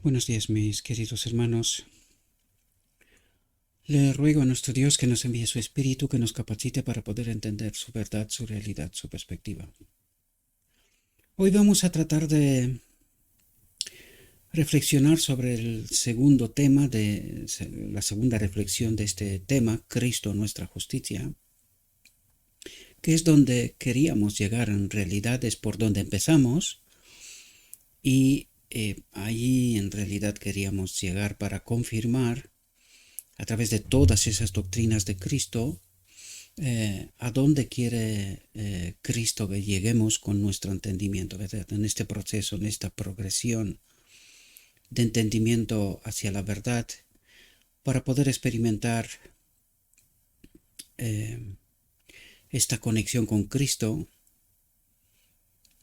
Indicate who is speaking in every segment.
Speaker 1: Buenos días, mis queridos hermanos. Le ruego a nuestro Dios que nos envíe su Espíritu, que nos capacite para poder entender su verdad, su realidad, su perspectiva. Hoy vamos a tratar de reflexionar sobre el segundo tema, la segunda reflexión de este tema, Cristo, nuestra justicia, que es donde queríamos llegar en realidad, es por donde empezamos, y ahí en realidad queríamos llegar para confirmar a través de todas esas doctrinas de Cristo, a dónde quiere Cristo que lleguemos con nuestro entendimiento, ¿verdad? En este proceso, en esta progresión de entendimiento hacia la verdad, para poder experimentar eh, esta conexión con Cristo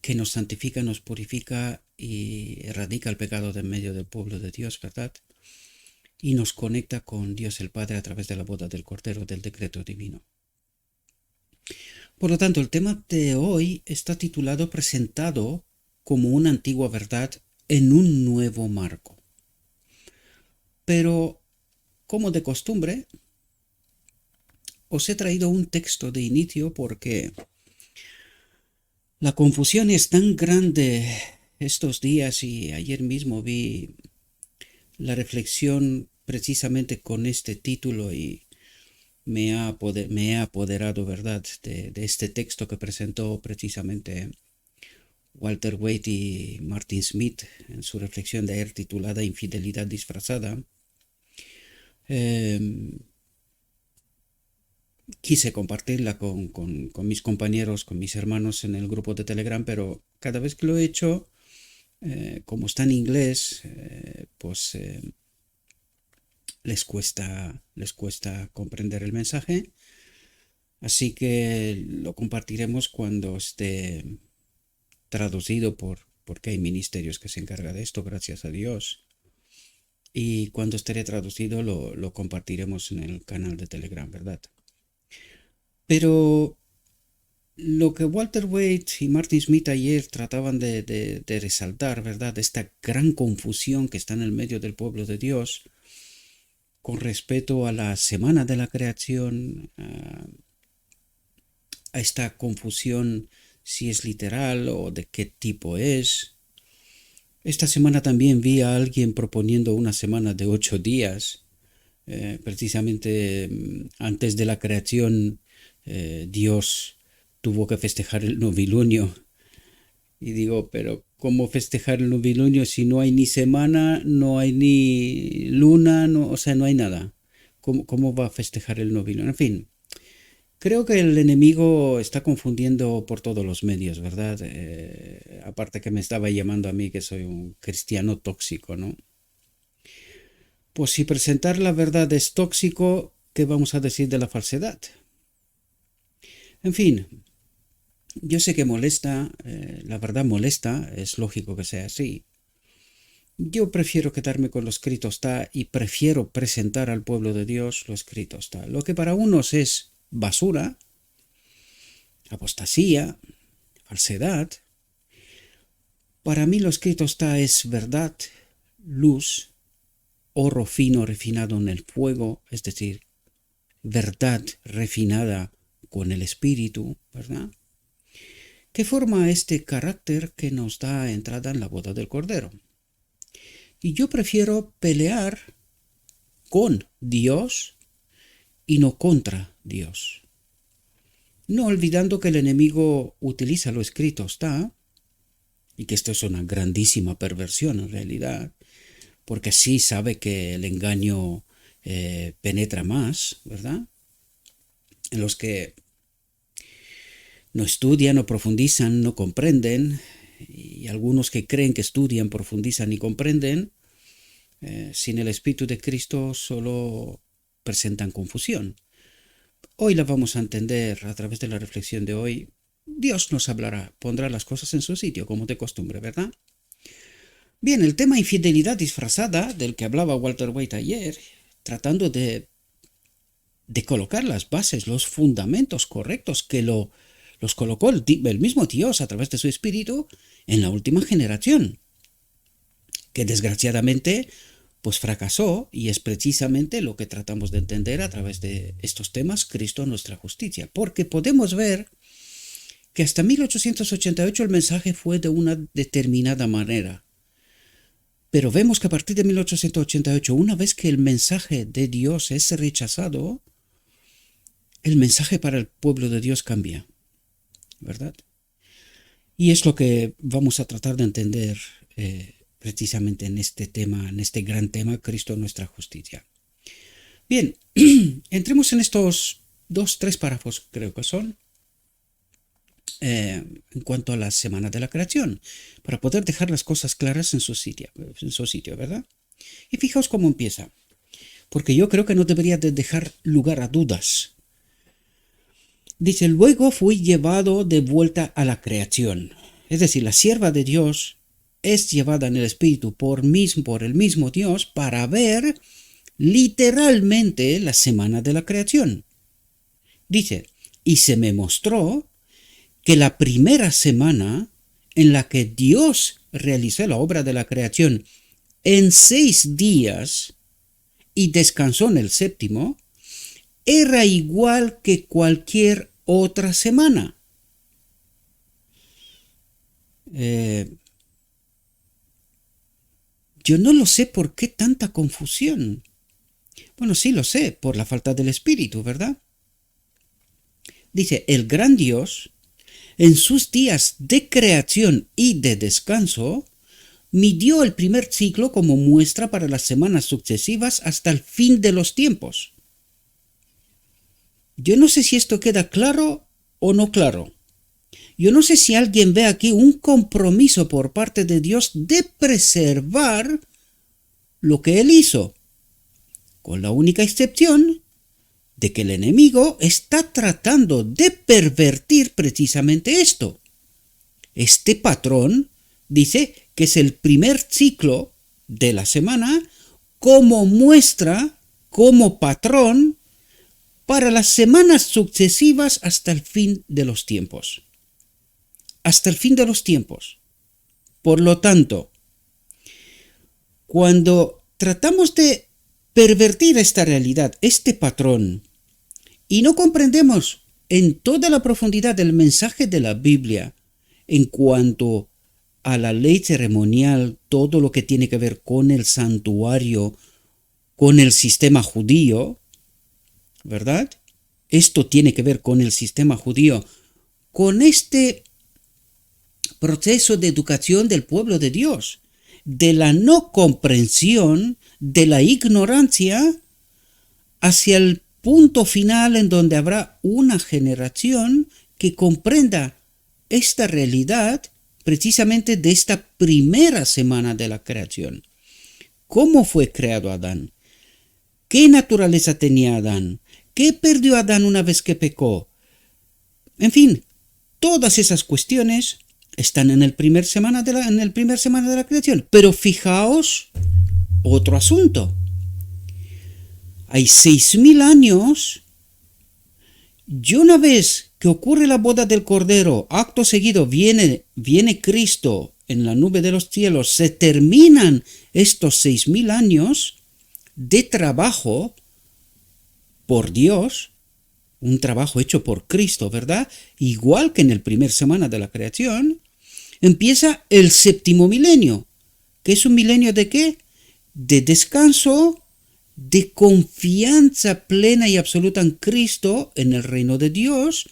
Speaker 1: que nos santifica, nos purifica y erradica el pecado de en medio del pueblo de Dios, ¿verdad? Y nos conecta con Dios el Padre a través de la boda del Cordero, del decreto divino. Por lo tanto, el tema de hoy está titulado Presentado como una antigua verdad en un nuevo marco. Pero, como de costumbre, os he traído un texto de inicio porque la confusión es tan grande estos días y ayer mismo vi la reflexión precisamente con este título y me he apoderado, ¿verdad?, de este texto que presentó precisamente Walter Waite y Martin Smith en su reflexión de ayer titulada Infidelidad disfrazada. Quise compartirla con mis compañeros, con mis hermanos en el grupo de Telegram, pero cada vez que lo he hecho, como está en inglés, pues les cuesta comprender el mensaje. Así que lo compartiremos cuando esté traducido porque hay ministerios que se encargan de esto, gracias a Dios. Y cuando esté traducido lo compartiremos en el canal de Telegram, ¿verdad? Pero lo que Walter Waite y Martin Smith ayer trataban de resaltar, ¿verdad? Esta gran confusión que está en el medio del pueblo de Dios con respecto a la semana de la creación, a esta confusión si es literal o de qué tipo es. Esta semana también vi a alguien proponiendo una semana de 8 días. Precisamente antes de la creación, Dios tuvo que festejar el novilunio. Y digo, pero ¿cómo festejar el novilunio si no hay ni semana, no hay ni luna, no, o sea, no hay nada? ¿Cómo va a festejar el novilunio? En fin, creo que el enemigo está confundiendo por todos los medios, ¿verdad? Aparte que me estaba llamando a mí que soy un cristiano tóxico, ¿no? Pues si presentar la verdad es tóxico, ¿qué vamos a decir de la falsedad? En fin, yo sé que molesta, la verdad molesta, es lógico que sea así. Yo prefiero quedarme con lo escrito está y prefiero presentar al pueblo de Dios lo escrito está. Lo que para unos es basura, apostasía, falsedad, para mí lo escrito está es verdad, luz, oro fino refinado en el fuego, es decir, verdad refinada con el Espíritu, ¿verdad? Que forma este carácter que nos da entrada en la boda del Cordero. Y yo prefiero pelear con Dios y no contra Dios. No olvidando que el enemigo utiliza lo escrito está, y que esto es una grandísima perversión en realidad, porque sí sabe que el engaño penetra más, ¿verdad? En los que no estudian, no profundizan, no comprenden, y algunos que creen que estudian, profundizan y comprenden, sin el Espíritu de Cristo solo presentan confusión. Hoy la vamos a entender a través de la reflexión de hoy. Dios nos hablará, pondrá las cosas en su sitio, como de costumbre, ¿verdad? Bien, el tema infidelidad disfrazada, del que hablaba Walter Waite ayer, tratando de colocar las bases, los fundamentos correctos que los colocó el mismo Dios a través de su Espíritu en la última generación. que desgraciadamente pues fracasó, y es precisamente lo que tratamos de entender a través de estos temas, Cristo nuestra justicia, porque podemos ver que hasta 1888 el mensaje fue de una determinada manera, pero vemos que a partir de 1888, una vez que el mensaje de Dios es rechazado, el mensaje para el pueblo de Dios cambia, ¿verdad? Y es lo que vamos a tratar de entender precisamente en este tema, en este gran tema, Cristo nuestra justicia. Bien, entremos en estos 2-3 párrafos, creo que son, en cuanto a la semana de la creación, para poder dejar las cosas claras en su sitio, ¿verdad? Y fijaos cómo empieza, porque yo creo que no debería de dejar lugar a dudas. Dice, luego fui llevado de vuelta a la creación. Es decir, la sierva de Dios es llevada en el Espíritu por el mismo Dios para ver literalmente la semana de la creación. Dice, y se me mostró que la primera semana en la que Dios realizó la obra de la creación en 6 días y descansó en el séptimo, era igual que cualquier otra semana. Yo no lo sé por qué tanta confusión. Bueno, sí lo sé, por la falta del Espíritu, ¿verdad? Dice, el gran Dios, en sus días de creación y de descanso, midió el primer ciclo como muestra para las semanas sucesivas hasta el fin de los tiempos. Yo no sé si esto queda claro o no claro. Yo no sé si alguien ve aquí un compromiso por parte de Dios de preservar lo que Él hizo, con la única excepción de que el enemigo está tratando de pervertir precisamente esto. Este patrón dice que es el primer ciclo de la semana como muestra, como patrón, para las semanas sucesivas hasta el fin de los tiempos. Hasta el fin de los tiempos. Por lo tanto, cuando tratamos de pervertir esta realidad, este patrón, y no comprendemos en toda la profundidad del mensaje de la Biblia en cuanto a la ley ceremonial, todo lo que tiene que ver con el santuario, con el sistema judío, ¿verdad? Esto tiene que ver con el sistema judío, con este proceso de educación del pueblo de Dios, de la no comprensión, de la ignorancia, hacia el punto final en donde habrá una generación que comprenda esta realidad precisamente de esta primera semana de la creación. ¿Cómo fue creado Adán? ¿Qué naturaleza tenía Adán? ¿Qué perdió Adán una vez que pecó? En fin, todas esas cuestiones están en el primer semana de la creación. Pero fijaos, otro asunto. Hay 6.000 años y una vez que ocurre la boda del Cordero, acto seguido viene Cristo en la nube de los cielos, se terminan estos 6.000 años de trabajo por Dios, un trabajo hecho por Cristo, ¿verdad? Igual que en el primer semana de la creación, empieza el séptimo milenio. ¿Qué es un milenio de qué? De descanso, de confianza plena y absoluta en Cristo, en el reino de Dios.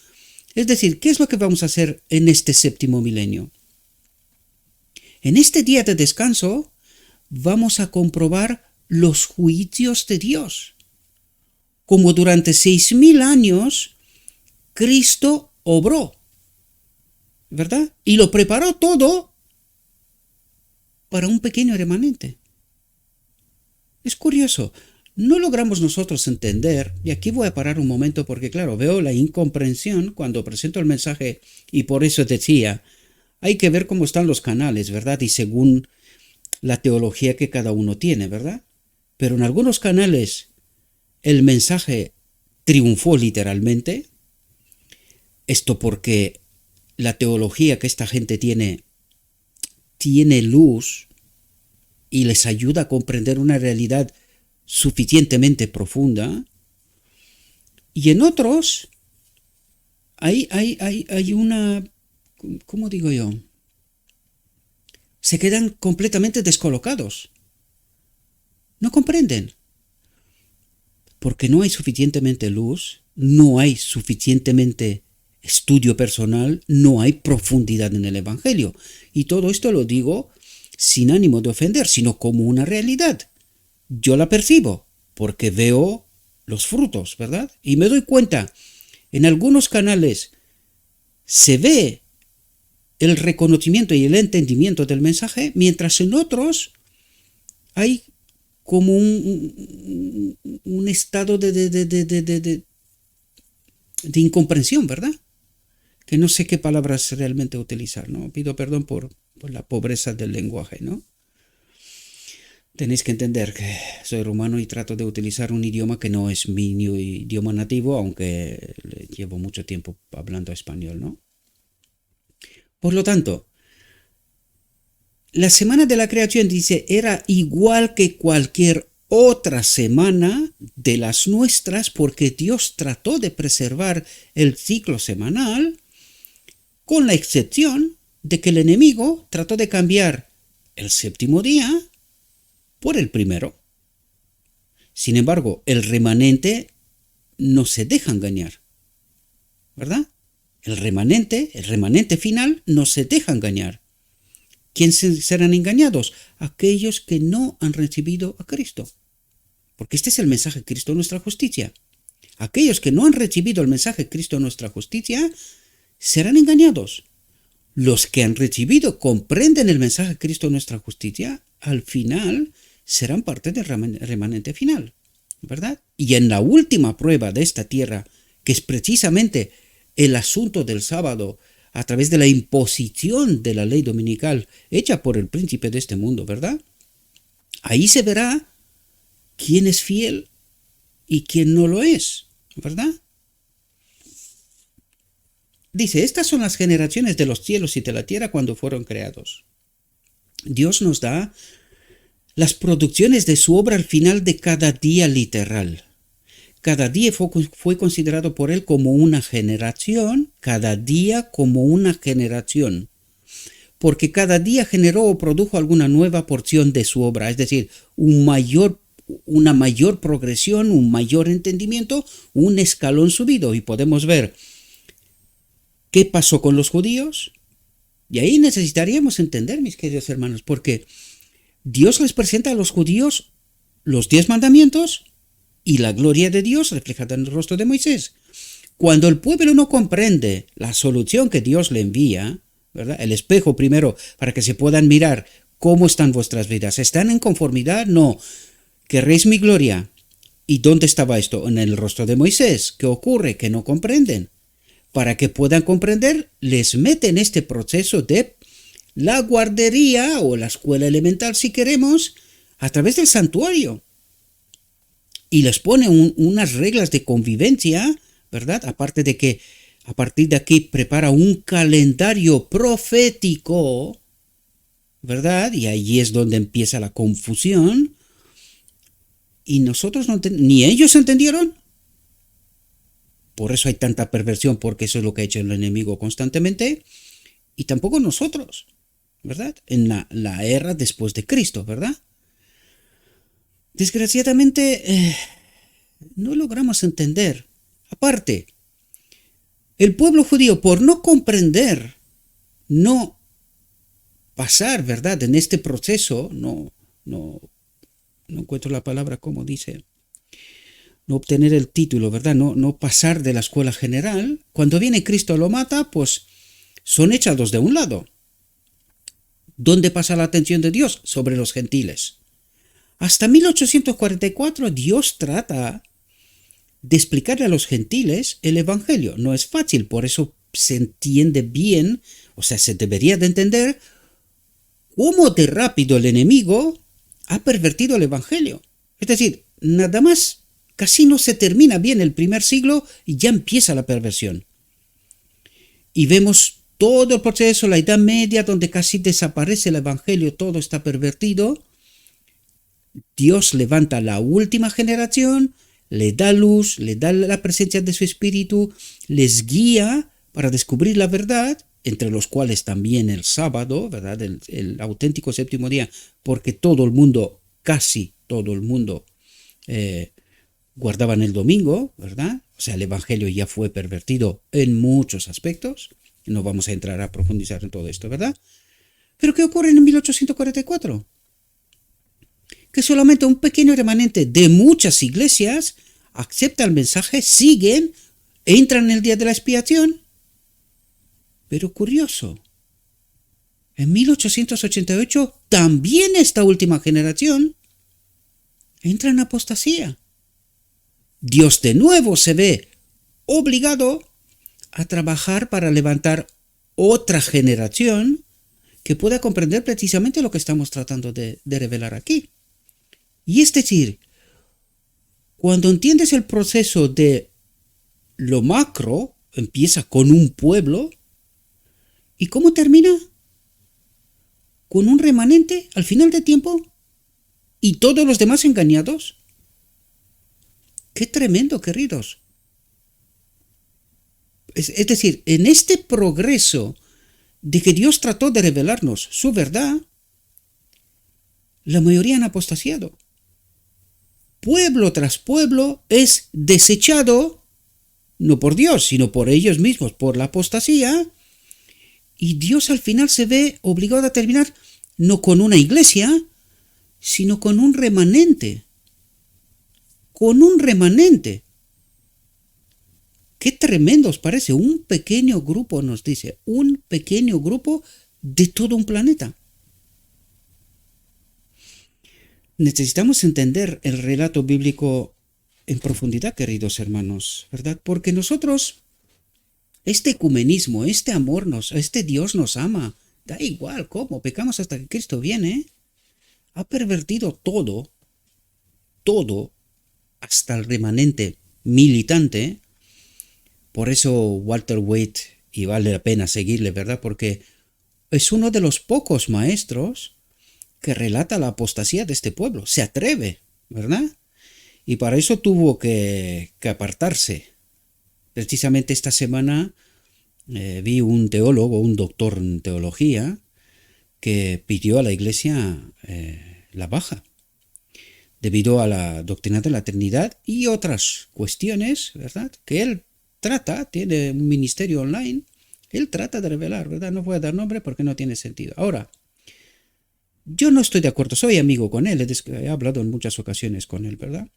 Speaker 1: Es decir, ¿qué es lo que vamos a hacer en este séptimo milenio? En este día de descanso vamos a comprobar los juicios de Dios. Como durante 6.000 años Cristo obró, ¿verdad? Y lo preparó todo para un pequeño remanente. Es curioso, no logramos nosotros entender, y aquí voy a parar un momento porque claro, veo la incomprensión cuando presento el mensaje y por eso decía, hay que ver cómo están los canales, ¿verdad? Y según la teología que cada uno tiene, ¿verdad? Pero en algunos canales el mensaje triunfó literalmente, esto porque la teología que esta gente tiene luz y les ayuda a comprender una realidad suficientemente profunda. Y en otros hay una, ¿cómo digo yo? Se quedan completamente descolocados. No comprenden. Porque no hay suficientemente luz, no hay suficientemente estudio personal, no hay profundidad en el Evangelio. Y todo esto lo digo sin ánimo de ofender, sino como una realidad. Yo la percibo porque veo los frutos, ¿verdad? Y me doy cuenta, en algunos canales se ve el reconocimiento y el entendimiento del mensaje, mientras en otros hay como un estado de incomprensión, ¿verdad? Que no sé qué palabras realmente utilizar, ¿no? Pido perdón por la pobreza del lenguaje, ¿no? Tenéis que entender que soy rumano y trato de utilizar un idioma que no es mi idioma nativo, aunque llevo mucho tiempo hablando español, ¿no? Por lo tanto, la semana de la creación, dice, era igual que cualquier otra semana de las nuestras, porque Dios trató de preservar el ciclo semanal, con la excepción de que el enemigo trató de cambiar el séptimo día por el primero. Sin embargo, el remanente no se deja engañar, ¿verdad? El remanente final no se deja engañar. ¿Quiénes serán engañados? Aquellos que no han recibido a Cristo. Porque este es el mensaje de Cristo, nuestra justicia. Aquellos que no han recibido el mensaje de Cristo, nuestra justicia, serán engañados. Los que han recibido, comprenden el mensaje de Cristo, nuestra justicia, al final serán parte del remanente final, ¿verdad? Y en la última prueba de esta tierra, que es precisamente el asunto del sábado, a través de la imposición de la ley dominical hecha por el príncipe de este mundo, ¿verdad? Ahí se verá quién es fiel y quién no lo es, ¿verdad? Dice, estas son las generaciones de los cielos y de la tierra cuando fueron creados. Dios nos da las producciones de su obra al final de cada día literal. Cada día fue considerado por él como una generación, cada día como una generación, porque cada día generó o produjo alguna nueva porción de su obra, es decir, una mayor progresión, un mayor entendimiento, un escalón subido. Y podemos ver qué pasó con los judíos. Y ahí necesitaríamos entender, mis queridos hermanos, porque Dios les presenta a los judíos los 10 mandamientos y la gloria de Dios reflejada en el rostro de Moisés. Cuando el pueblo no comprende la solución que Dios le envía, ¿verdad? El espejo primero para que se puedan mirar cómo están vuestras vidas. ¿Están en conformidad? No. ¿Querréis mi gloria? ¿Y dónde estaba esto? En el rostro de Moisés. ¿Qué ocurre? Que no comprenden. Para que puedan comprender, les meten este proceso de la guardería o la escuela elemental, si queremos, a través del santuario. Y les pone unas reglas de convivencia, ¿verdad? Aparte de que a partir de aquí prepara un calendario profético, ¿verdad? Y ahí es donde empieza la confusión. Y nosotros ni ellos entendieron. Por eso hay tanta perversión, porque eso es lo que ha hecho el enemigo constantemente. Y tampoco nosotros, ¿verdad? En la era después de Cristo, ¿verdad? Desgraciadamente, no logramos entender. Aparte, el pueblo judío, por no comprender, no pasar, ¿verdad? En este proceso, no encuentro la palabra como dice, no obtener el título, ¿verdad? No pasar de la escuela general. Cuando viene Cristo lo mata, pues son echados de un lado. ¿Dónde pasa la atención de Dios? Sobre los gentiles. Hasta 1844 Dios trata de explicarle a los gentiles el Evangelio. No es fácil, por eso se entiende bien, o sea, se debería de entender cómo de rápido el enemigo ha pervertido el Evangelio. Es decir, nada más casi no se termina bien el primer siglo y ya empieza la perversión. Y vemos todo el proceso, la Edad Media, donde casi desaparece el Evangelio, todo está pervertido. Dios levanta la última generación, le da luz, le da la presencia de su espíritu, les guía para descubrir la verdad, entre los cuales también el sábado, ¿verdad? El auténtico séptimo día, porque todo el mundo, casi todo el mundo, guardaban el domingo, ¿verdad? O sea, el evangelio ya fue pervertido en muchos aspectos. No vamos a entrar a profundizar en todo esto, ¿verdad? Pero ¿qué ocurre en 1844? Que solamente un pequeño remanente de muchas iglesias acepta el mensaje, siguen, entran en el día de la expiación. Pero curioso, en 1888 también esta última generación entra en apostasía. Dios de nuevo se ve obligado a trabajar para levantar otra generación que pueda comprender precisamente lo que estamos tratando de revelar aquí. Y es decir, cuando entiendes el proceso de lo macro, empieza con un pueblo, ¿y cómo termina? Con un remanente al final del tiempo y todos los demás engañados. ¡Qué tremendo, queridos! Es decir, en este progreso de que Dios trató de revelarnos su verdad, la mayoría han apostasiado. Pueblo tras pueblo es desechado, no por Dios, sino por ellos mismos, por la apostasía, y Dios al final se ve obligado a terminar no con una iglesia, sino con un remanente. Con un remanente. Qué tremendo os parece, un pequeño grupo, nos dice, un pequeño grupo de todo un planeta. Necesitamos entender el relato bíblico en profundidad, queridos hermanos, ¿verdad? Porque nosotros, este ecumenismo, este amor, este Dios nos ama, da igual cómo, pecamos hasta que Cristo viene, ha pervertido todo, hasta el remanente militante. Por eso Walter Waite, y vale la pena seguirle, ¿verdad? Porque es uno de los pocos maestros que relata la apostasía de este pueblo. Se atreve, ¿verdad? Y para eso tuvo que apartarse. Precisamente esta semana vi un teólogo, un doctor en teología, que pidió a la iglesia la baja, debido a la doctrina de la Trinidad y otras cuestiones, ¿verdad? Que él trata, tiene un ministerio online, él trata de revelar, ¿verdad? No voy a dar nombre porque no tiene sentido. Ahora, yo no estoy de acuerdo, soy amigo con él, he hablado en muchas ocasiones con él, ¿verdad?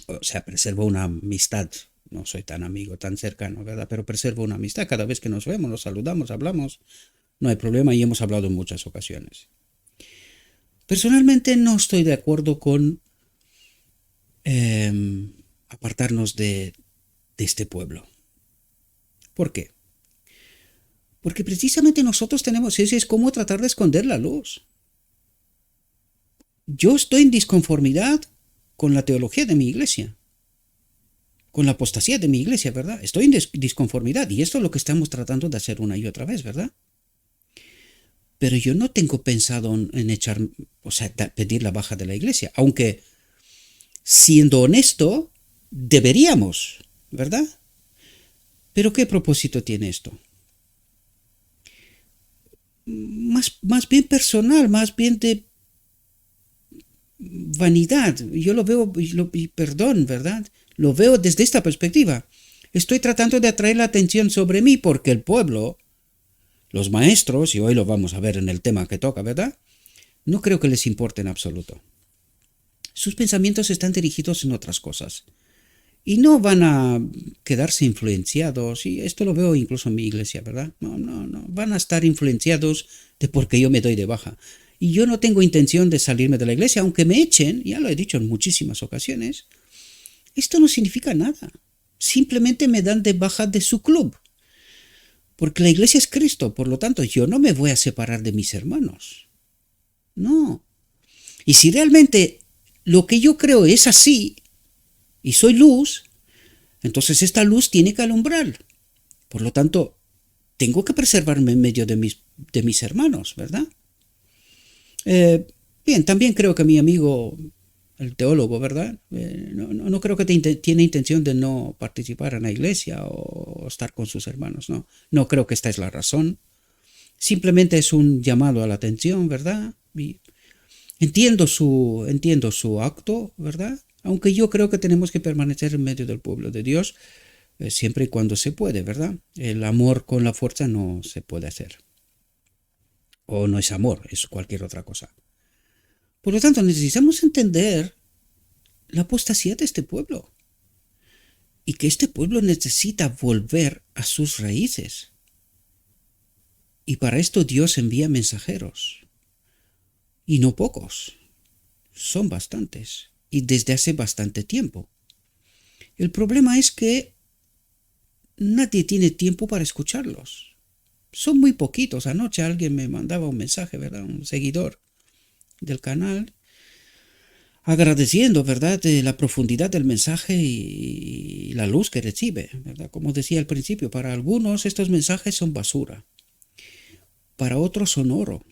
Speaker 1: O sea, preservo una amistad, no soy tan amigo, tan cercano, ¿verdad? Pero preservo una amistad, cada vez que nos vemos, nos saludamos, hablamos, no hay problema y hemos hablado en muchas ocasiones. Personalmente no estoy de acuerdo con apartarnos de este pueblo. ¿Por qué? Porque precisamente nosotros tenemos, es como tratar de esconder la luz. Yo estoy en disconformidad con la teología de mi iglesia, con la apostasía de mi iglesia, ¿verdad? Estoy en disconformidad y esto es lo que estamos tratando de hacer una y otra vez, ¿verdad? Pero yo no tengo pensado en echar, o sea, pedir la baja de la iglesia, aunque siendo honesto, deberíamos, ¿verdad? Pero ¿qué propósito tiene esto? Más bien personal, más bien de vanidad. Yo lo veo, perdón, ¿verdad? Lo veo desde esta perspectiva. Estoy tratando de atraer la atención sobre mí porque el pueblo, los maestros, y hoy lo vamos a ver en el tema que toca, ¿verdad? No creo que les importe en absoluto. Sus pensamientos están dirigidos en otras cosas. Y no van a quedarse influenciados, y esto lo veo incluso en mi iglesia, ¿verdad? No, van a estar influenciados de porque yo me doy de baja. Y yo no tengo intención de salirme de la iglesia, aunque me echen, ya lo he dicho en muchísimas ocasiones, esto no significa nada. Simplemente me dan de baja de su club. Porque la iglesia es Cristo, por lo tanto yo no me voy a separar de mis hermanos. No. Y si realmente lo que yo creo es así, y soy luz, entonces esta luz tiene que alumbrar. Por lo tanto, tengo que preservarme en medio de mis hermanos, ¿verdad? Bien, también creo que mi amigo, el teólogo, ¿verdad? No creo que tiene intención de no participar en la iglesia o estar con sus hermanos, no. No creo que esta es la razón. Simplemente es un llamado a la atención, ¿verdad? Y entiendo su acto, ¿verdad? Aunque yo creo que tenemos que permanecer en medio del pueblo de Dios siempre y cuando se puede, ¿verdad? El amor con la fuerza no se puede hacer. O no es amor, es cualquier otra cosa. Por lo tanto, necesitamos entender la apostasía de este pueblo y que este pueblo necesita volver a sus raíces. Y para esto Dios envía mensajeros. Y no pocos, son bastantes. Y desde hace bastante tiempo. El problema es que nadie tiene tiempo para escucharlos. Son muy poquitos. Anoche alguien me mandaba un mensaje, ¿verdad? Un seguidor del canal, agradeciendo, ¿verdad?, la profundidad del mensaje y la luz que recibe, ¿verdad? Como decía al principio, para algunos estos mensajes son basura, para otros son oro.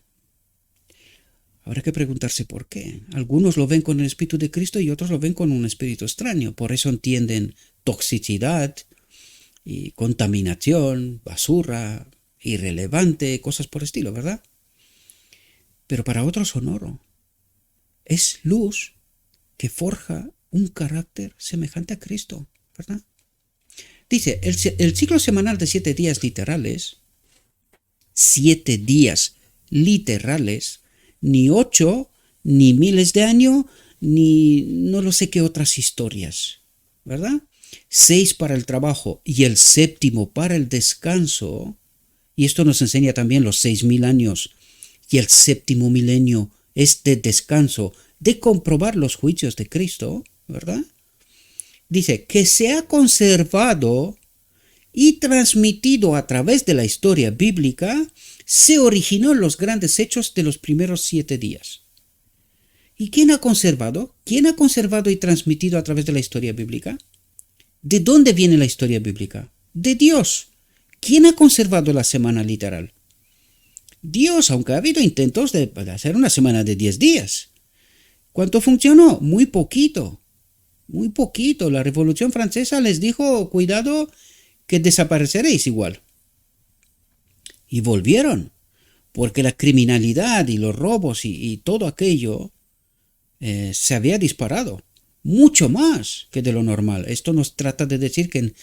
Speaker 1: Habrá que preguntarse por qué. Algunos lo ven con el Espíritu de Cristo y otros lo ven con un espíritu extraño. Por eso entienden toxicidad y contaminación, basura, irrelevante, cosas por el estilo, ¿verdad? Pero para otros son oro. Es luz que forja un carácter semejante a Cristo, ¿verdad? Dice, el ciclo semanal de 7 días literales, 7 días literales, ni 8, ni miles de años, ni no lo sé qué otras historias, ¿verdad? 6 para el trabajo y el 7º para el descanso, y esto nos enseña también los 6.000 años y el 7º milenio es de descanso, de comprobar los juicios de Cristo, ¿verdad? Dice que se ha conservado y transmitido a través de la historia bíblica, se originó en los grandes hechos de los primeros 7 días. ¿Y quién ha conservado? ¿Quién ha conservado y transmitido a través de la historia bíblica? ¿De dónde viene la historia bíblica? De Dios. ¿Quién ha conservado la semana literal? Dios, aunque ha habido intentos de hacer una semana de 10 días. ¿Cuánto funcionó? Muy poquito. Muy poquito. La Revolución Francesa les dijo, cuidado, que desapareceréis igual. Y volvieron, porque la criminalidad y los robos y todo aquello se había disparado. Mucho más que de lo normal. Esto nos trata de decir que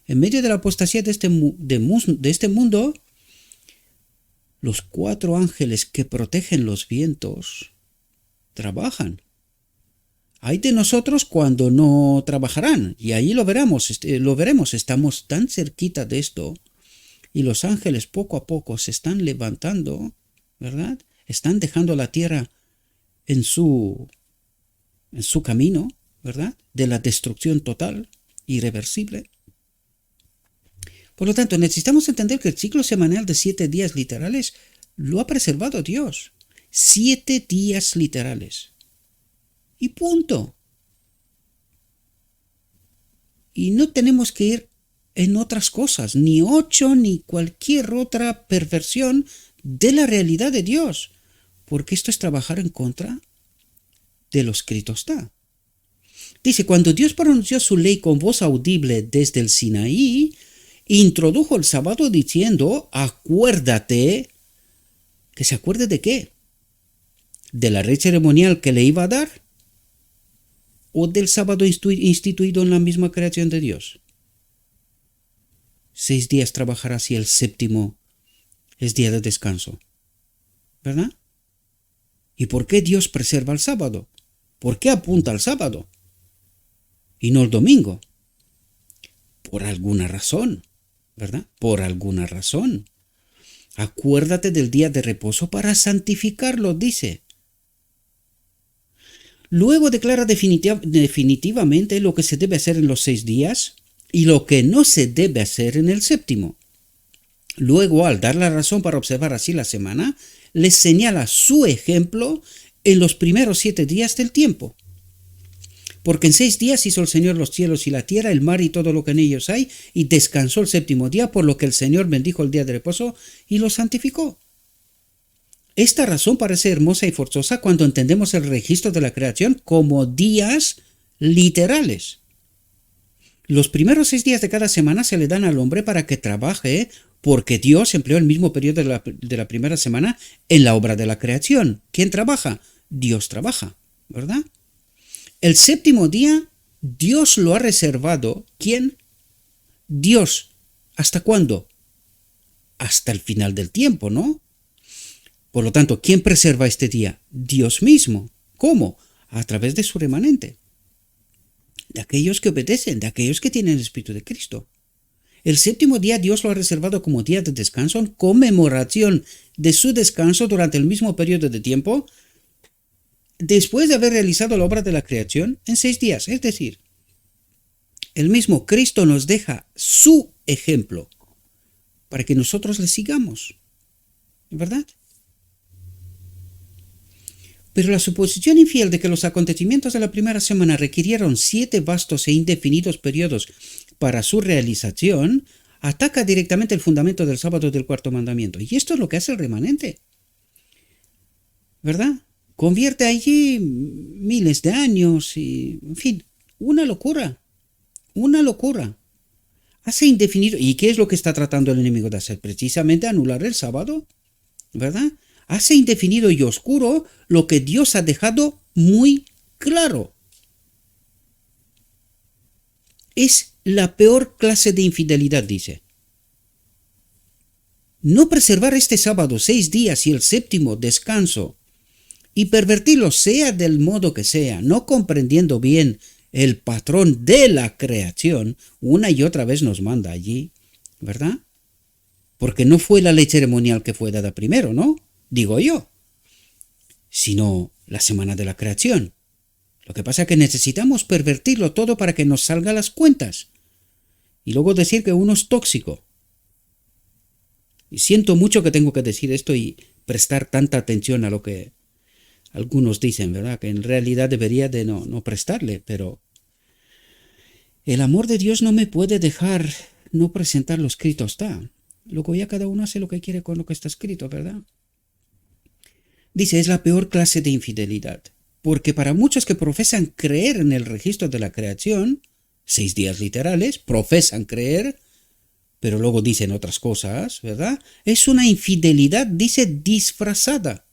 Speaker 1: en medio de la apostasía de este mundo, los 4 ángeles que protegen los vientos trabajan. Hay de nosotros cuando no trabajarán, y ahí lo veremos, estamos tan cerquita de esto, y los ángeles poco a poco se están levantando, ¿verdad? Están dejando la tierra en su camino, ¿verdad?, de la destrucción total, irreversible. Por lo tanto, necesitamos entender que el ciclo semanal de 7 días literales lo ha preservado Dios. 7 días literales. Y punto. Y no tenemos que ir en otras cosas, ni 8, ni cualquier otra perversión de la realidad de Dios, porque esto es trabajar en contra de lo escrito está. Dice, cuando Dios pronunció su ley con voz audible desde el Sinaí, introdujo el sábado diciendo, acuérdate, que se acuerde de qué, de la ley ceremonial que le iba a dar, o del sábado instituido en la misma creación de Dios. 6 días trabajarás y el 7º es día de descanso, ¿verdad? ¿Y por qué Dios preserva el sábado? ¿Por qué apunta al sábado y no el domingo? Por alguna razón, ¿verdad? Por alguna razón. Acuérdate del día de reposo para santificarlo, dice. Luego declara definitivamente lo que se debe hacer en los 6 días y lo que no se debe hacer en el 7º. Luego, al dar la razón para observar así la semana, les señala su ejemplo en los primeros 7 días del tiempo. Porque en 6 días hizo el Señor los cielos y la tierra, el mar y todo lo que en ellos hay, y descansó el 7º día, por lo que el Señor bendijo el día de reposo y lo santificó. Esta razón parece hermosa y forzosa cuando entendemos el registro de la creación como días literales. Los primeros 6 días de cada semana se le dan al hombre para que trabaje, porque Dios empleó el mismo periodo de la primera semana en la obra de la creación. ¿Quién trabaja? Dios trabaja, ¿verdad? El séptimo día, Dios lo ha reservado. ¿Quién? Dios. ¿Hasta cuándo? Hasta el final del tiempo, ¿no? Por lo tanto, ¿quién preserva este día? Dios mismo. ¿Cómo? A través de su remanente. De aquellos que obedecen, de aquellos que tienen el Espíritu de Cristo. El séptimo día Dios lo ha reservado como día de descanso en conmemoración de su descanso durante el mismo periodo de tiempo, después de haber realizado la obra de la creación en 6 días. Es decir, el mismo Cristo nos deja su ejemplo para que nosotros le sigamos. ¿Verdad? Pero la suposición infiel de que los acontecimientos de la primera semana requirieron 7 vastos e indefinidos periodos para su realización ataca directamente el fundamento del sábado del cuarto mandamiento. Y esto es lo que hace el remanente. ¿Verdad? Convierte allí miles de años y, en fin, una locura. Una locura. Hace indefinido. ¿Y qué es lo que está tratando el enemigo de hacer? Precisamente anular el sábado. ¿Verdad? Hace indefinido y oscuro lo que Dios ha dejado muy claro. Es la peor clase de infidelidad, dice. No preservar este sábado 6 días y el séptimo descanso y pervertirlo sea del modo que sea, no comprendiendo bien el patrón de la creación, una y otra vez nos manda allí, ¿verdad? Porque no fue la ley ceremonial que fue dada primero, ¿no? Digo yo, sino la semana de la creación. Lo que pasa es que necesitamos pervertirlo todo para que nos salgan las cuentas. Y luego decir que uno es tóxico. Y siento mucho que tengo que decir esto y prestar tanta atención a lo que algunos dicen, ¿verdad? Que en realidad debería de no prestarle, pero el amor de Dios no me puede dejar no presentar lo escrito está. Luego ya cada uno hace lo que quiere con lo que está escrito, ¿verdad? Dice, es la peor clase de infidelidad, porque para muchos que profesan creer en el registro de la creación, 6 días literales, profesan creer, pero luego dicen otras cosas, ¿verdad? Es una infidelidad, dice, disfrazada.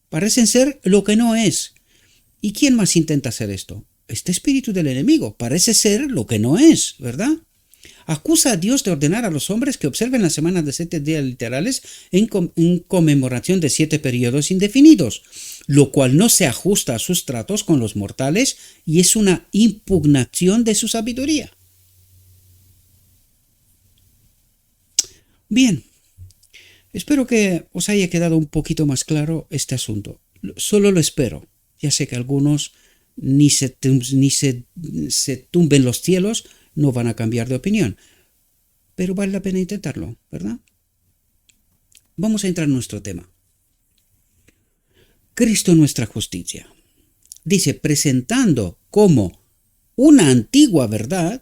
Speaker 1: Parecen ser lo que no es. ¿Y quién más intenta hacer esto? Este espíritu del enemigo parece ser lo que no es, ¿verdad? Acusa a Dios de ordenar a los hombres que observen la semana de 7 días literales en conmemoración de 7 periodos indefinidos, lo cual no se ajusta a sus tratos con los mortales y es una impugnación de su sabiduría. Bien, espero que os haya quedado un poquito más claro este asunto. Solo lo espero. Ya sé que algunos ni se tumben los cielos, no van a cambiar de opinión. Pero vale la pena intentarlo, ¿verdad? Vamos a entrar en nuestro tema. Cristo nuestra justicia. Dice, presentando como una antigua verdad,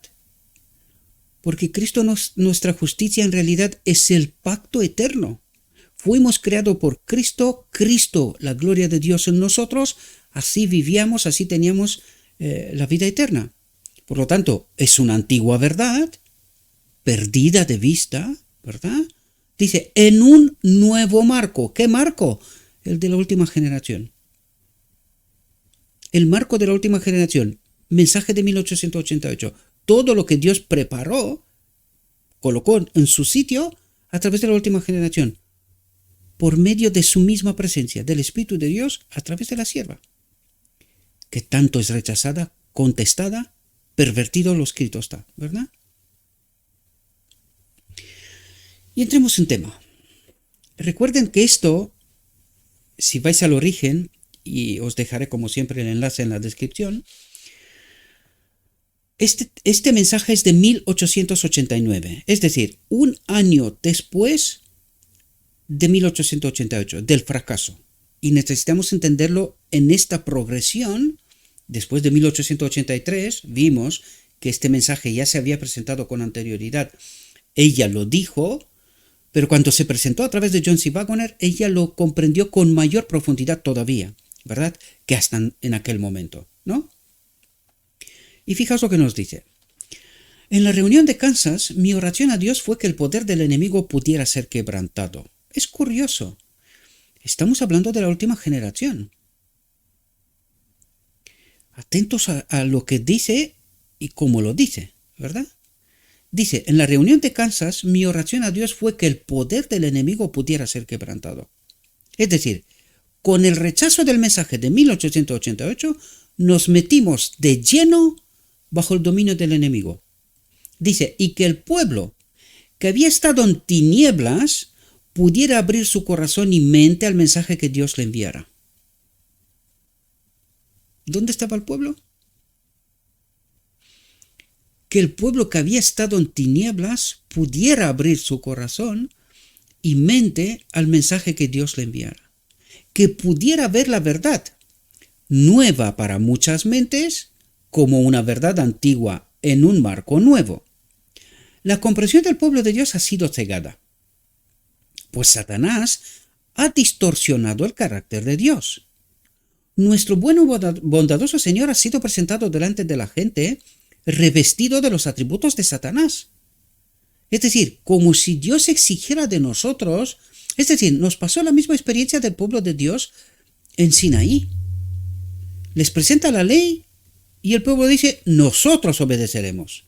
Speaker 1: porque Cristo nuestra justicia en realidad es el pacto eterno. Fuimos creados por Cristo, Cristo, la gloria de Dios en nosotros, así vivíamos, así teníamos la vida eterna. Por lo tanto, es una antigua verdad, perdida de vista, ¿verdad? Dice, en un nuevo marco. ¿Qué marco? El de la última generación. El marco de la última generación. Mensaje de 1888. Todo lo que Dios preparó, colocó en su sitio a través de la última generación. Por medio de su misma presencia, del Espíritu de Dios, a través de la sierva. Que tanto es rechazada, contestada, pervertido lo escrito está, ¿verdad? Y entremos en tema. Recuerden que esto, si vais al origen, y os dejaré como siempre el enlace en la descripción, este mensaje es de 1889, es decir, un año después de 1888, del fracaso. Y necesitamos entenderlo en esta progresión. Después de 1883 vimos que este mensaje ya se había presentado con anterioridad. Ella lo dijo, Pero cuando se presentó a través de John C. Waggoner, ella lo comprendió con mayor profundidad todavía, ¿verdad? Que hasta en aquel momento, ¿no? Y fijaos lo que nos dice. En la reunión de Kansas, mi oración a Dios fue que el poder del enemigo pudiera ser quebrantado. Es curioso. Estamos hablando de la última generación. Atentos a lo que dice y cómo lo dice, ¿verdad? Dice, en la reunión de Kansas, mi oración a Dios fue que el poder del enemigo pudiera ser quebrantado. Es decir, con el rechazo del mensaje de 1888, nos metimos de lleno bajo el dominio del enemigo. Dice, y que el pueblo que había estado en tinieblas pudiera abrir su corazón y mente al mensaje que Dios le enviara. ¿Dónde estaba el pueblo? Que el pueblo que había estado en tinieblas pudiera abrir su corazón y mente al mensaje que Dios le enviara. Que pudiera ver la verdad, nueva para muchas mentes, como una verdad antigua en un marco nuevo. La comprensión del pueblo de Dios ha sido cegada, pues Satanás ha distorsionado el carácter de Dios. Nuestro bueno bondadoso Señor ha sido presentado delante de la gente revestido de los atributos de Satanás. Es decir, como si Dios exigiera de nosotros, es decir, nos pasó la misma experiencia del pueblo de Dios en Sinaí. Les presenta la ley y el pueblo dice, nosotros obedeceremos.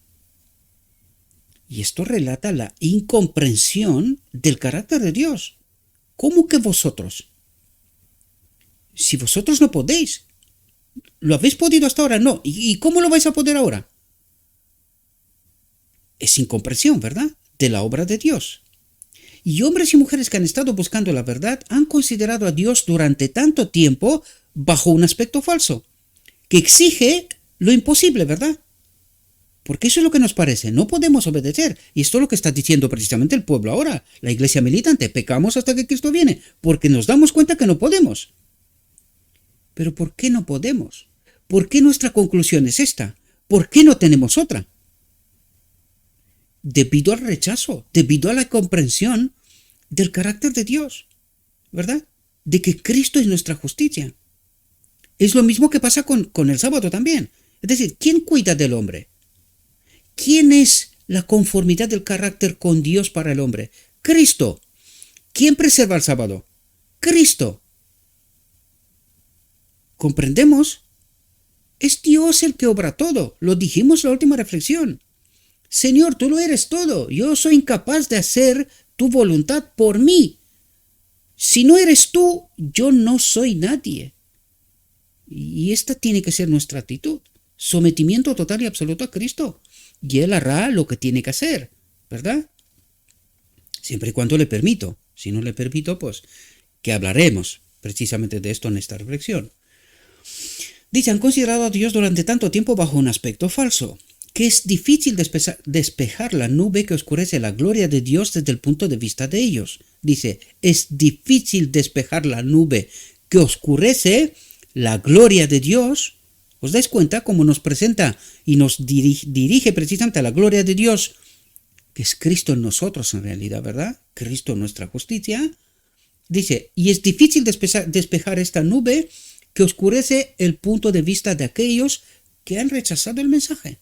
Speaker 1: Y esto relata la incomprensión del carácter de Dios. ¿Cómo que vosotros? Si vosotros no podéis, ¿lo habéis podido hasta ahora? No. ¿Y cómo lo vais a poder ahora? Es incomprensión, ¿verdad? De la obra de Dios. Y hombres y mujeres que han estado buscando la verdad han considerado a Dios durante tanto tiempo bajo un aspecto falso, que exige lo imposible, ¿verdad? Porque eso es lo que nos parece, no podemos obedecer. Y esto es lo que está diciendo precisamente el pueblo ahora, la iglesia militante, pecamos hasta que Cristo viene, porque nos damos cuenta que no podemos. Pero ¿por qué no podemos? ¿Por qué nuestra conclusión es esta? ¿Por qué no tenemos otra? Debido al rechazo, debido a la comprensión del carácter de Dios, ¿verdad? De que Cristo es nuestra justicia. Es lo mismo que pasa con el sábado también. Es decir, ¿quién cuida del hombre? ¿Quién es la conformidad del carácter con Dios para el hombre? Cristo. ¿Quién preserva el sábado? Cristo. ¿Comprendemos? Es Dios el que obra todo. Lo dijimos en la última reflexión. Señor, tú lo eres todo. Yo soy incapaz de hacer tu voluntad por mí. Si no eres tú, yo no soy nadie. Y esta tiene que ser nuestra actitud. Sometimiento total y absoluto a Cristo. Y Él hará lo que tiene que hacer, ¿verdad? Siempre y cuando le permito. Si no le permito, pues que hablaremos precisamente de esto en esta reflexión. Dice, han considerado a Dios durante tanto tiempo bajo un aspecto falso, que es difícil despejar la nube que oscurece la gloria de Dios desde el punto de vista de ellos. Dice, es difícil despejar la nube que oscurece la gloria de Dios. ¿Os dais cuenta cómo nos presenta y nos dirige precisamente a la gloria de Dios, que es Cristo en nosotros en realidad, ¿verdad? Cristo en nuestra justicia. Dice, y es difícil despejar esta nube que oscurece el punto de vista de aquellos que han rechazado el mensaje.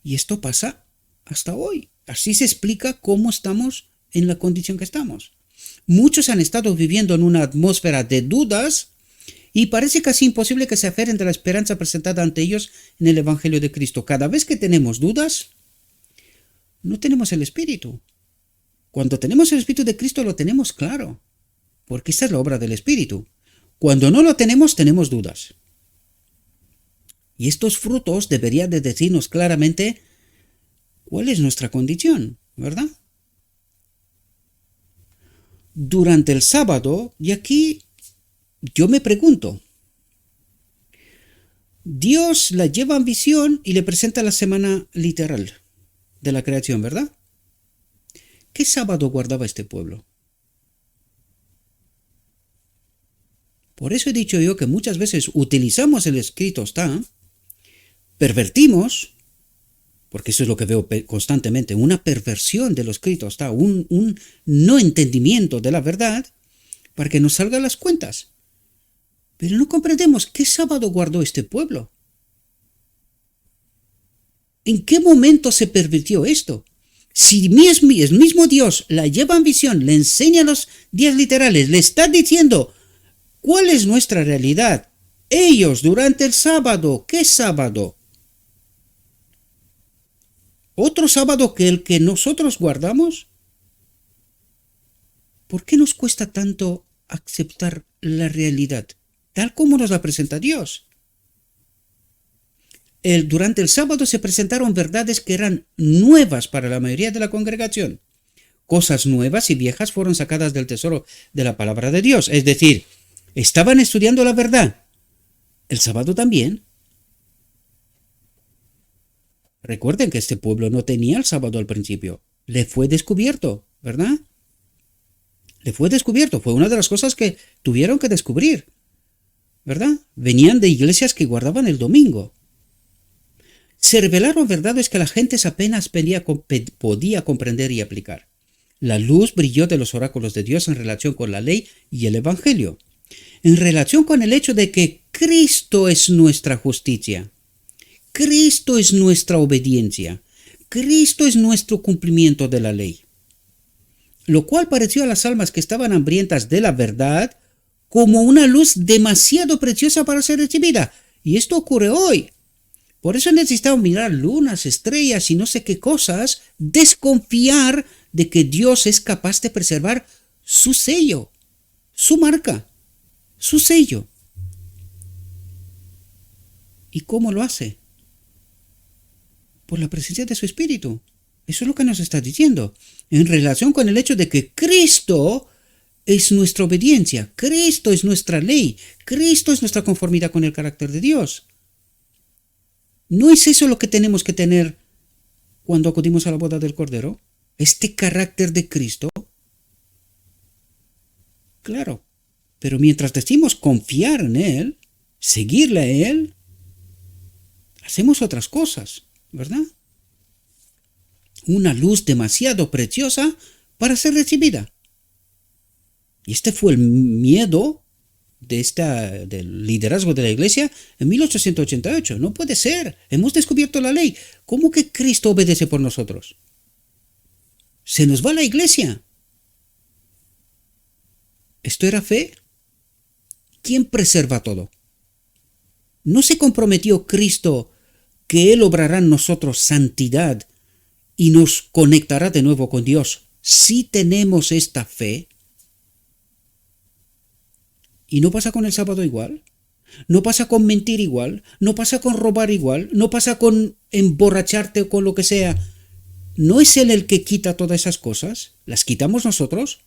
Speaker 1: Y esto pasa hasta hoy. Así se explica cómo estamos en la condición que estamos. Muchos han estado viviendo en una atmósfera de dudas y parece casi imposible que se aferren de la esperanza presentada ante ellos en el Evangelio de Cristo. Cada vez que tenemos dudas, no tenemos el Espíritu. Cuando tenemos el Espíritu de Cristo lo tenemos claro, porque esta es la obra del Espíritu. Cuando no lo tenemos, tenemos dudas. Y estos frutos deberían de decirnos claramente cuál es nuestra condición, ¿verdad? Durante el sábado, y aquí yo me pregunto, Dios la lleva en visión y le presenta la semana literal de la creación, ¿verdad? ¿Qué sábado guardaba este pueblo? Por eso he dicho yo que muchas veces utilizamos el escrito está, pervertimos, porque eso es lo que veo constantemente, una perversión de lo escrito, está un no entendimiento de la verdad para que nos salgan las cuentas. Pero no comprendemos qué sábado guardó este pueblo. ¿En qué momento se pervirtió esto? Si el mismo Dios la lleva en visión, le enseña los días literales, le está diciendo cuál es nuestra realidad. Ellos durante el sábado, ¿qué sábado? ¿Otro sábado que el que nosotros guardamos? ¿Por qué nos cuesta tanto aceptar la realidad, tal como nos la presenta Dios? Durante el sábado se presentaron verdades que eran nuevas para la mayoría de la congregación. Cosas nuevas y viejas fueron sacadas del tesoro de la palabra de Dios. Es decir, estaban estudiando la verdad. El sábado también. Recuerden que este pueblo no tenía el sábado al principio. Le fue descubierto, ¿verdad? Le fue descubierto. Fue una de las cosas que tuvieron que descubrir, ¿verdad? Venían de iglesias que guardaban el domingo. Se revelaron verdades que la gente apenas podía comprender y aplicar. La luz brilló de los oráculos de Dios en relación con la ley y el evangelio, en relación con el hecho de que Cristo es nuestra justicia, Cristo es nuestra obediencia, Cristo es nuestro cumplimiento de la ley, lo cual pareció a las almas que estaban hambrientas de la verdad como una luz demasiado preciosa para ser recibida. Y esto ocurre hoy. Por eso necesitamos mirar lunas, estrellas y no sé qué cosas, desconfiar de que Dios es capaz de preservar su sello, su marca, su sello. ¿Y cómo lo hace? Por la presencia de su Espíritu. Eso es lo que nos está diciendo. En relación con el hecho de que Cristo es nuestra obediencia, Cristo es nuestra ley, Cristo es nuestra conformidad con el carácter de Dios. ¿No es eso lo que tenemos que tener cuando acudimos a la boda del Cordero? ¿Este carácter de Cristo? Claro, pero mientras decimos confiar en Él, seguirle a Él, hacemos otras cosas, ¿verdad? Una luz demasiado preciosa para ser recibida. Y este fue el miedo del liderazgo de la iglesia en 1888. No puede ser. Hemos descubierto la ley. ¿Cómo que Cristo obedece por nosotros? Se nos va la iglesia. ¿Esto era fe? ¿Quién preserva todo? ¿No se comprometió Cristo que Él obrará en nosotros santidad y nos conectará de nuevo con Dios si tenemos esta fe? ¿Y no pasa con el sábado igual? ¿No pasa con mentir igual? ¿No pasa con robar igual? ¿No pasa con emborracharte o con lo que sea? ¿No es Él el que quita todas esas cosas? ¿Las quitamos nosotros?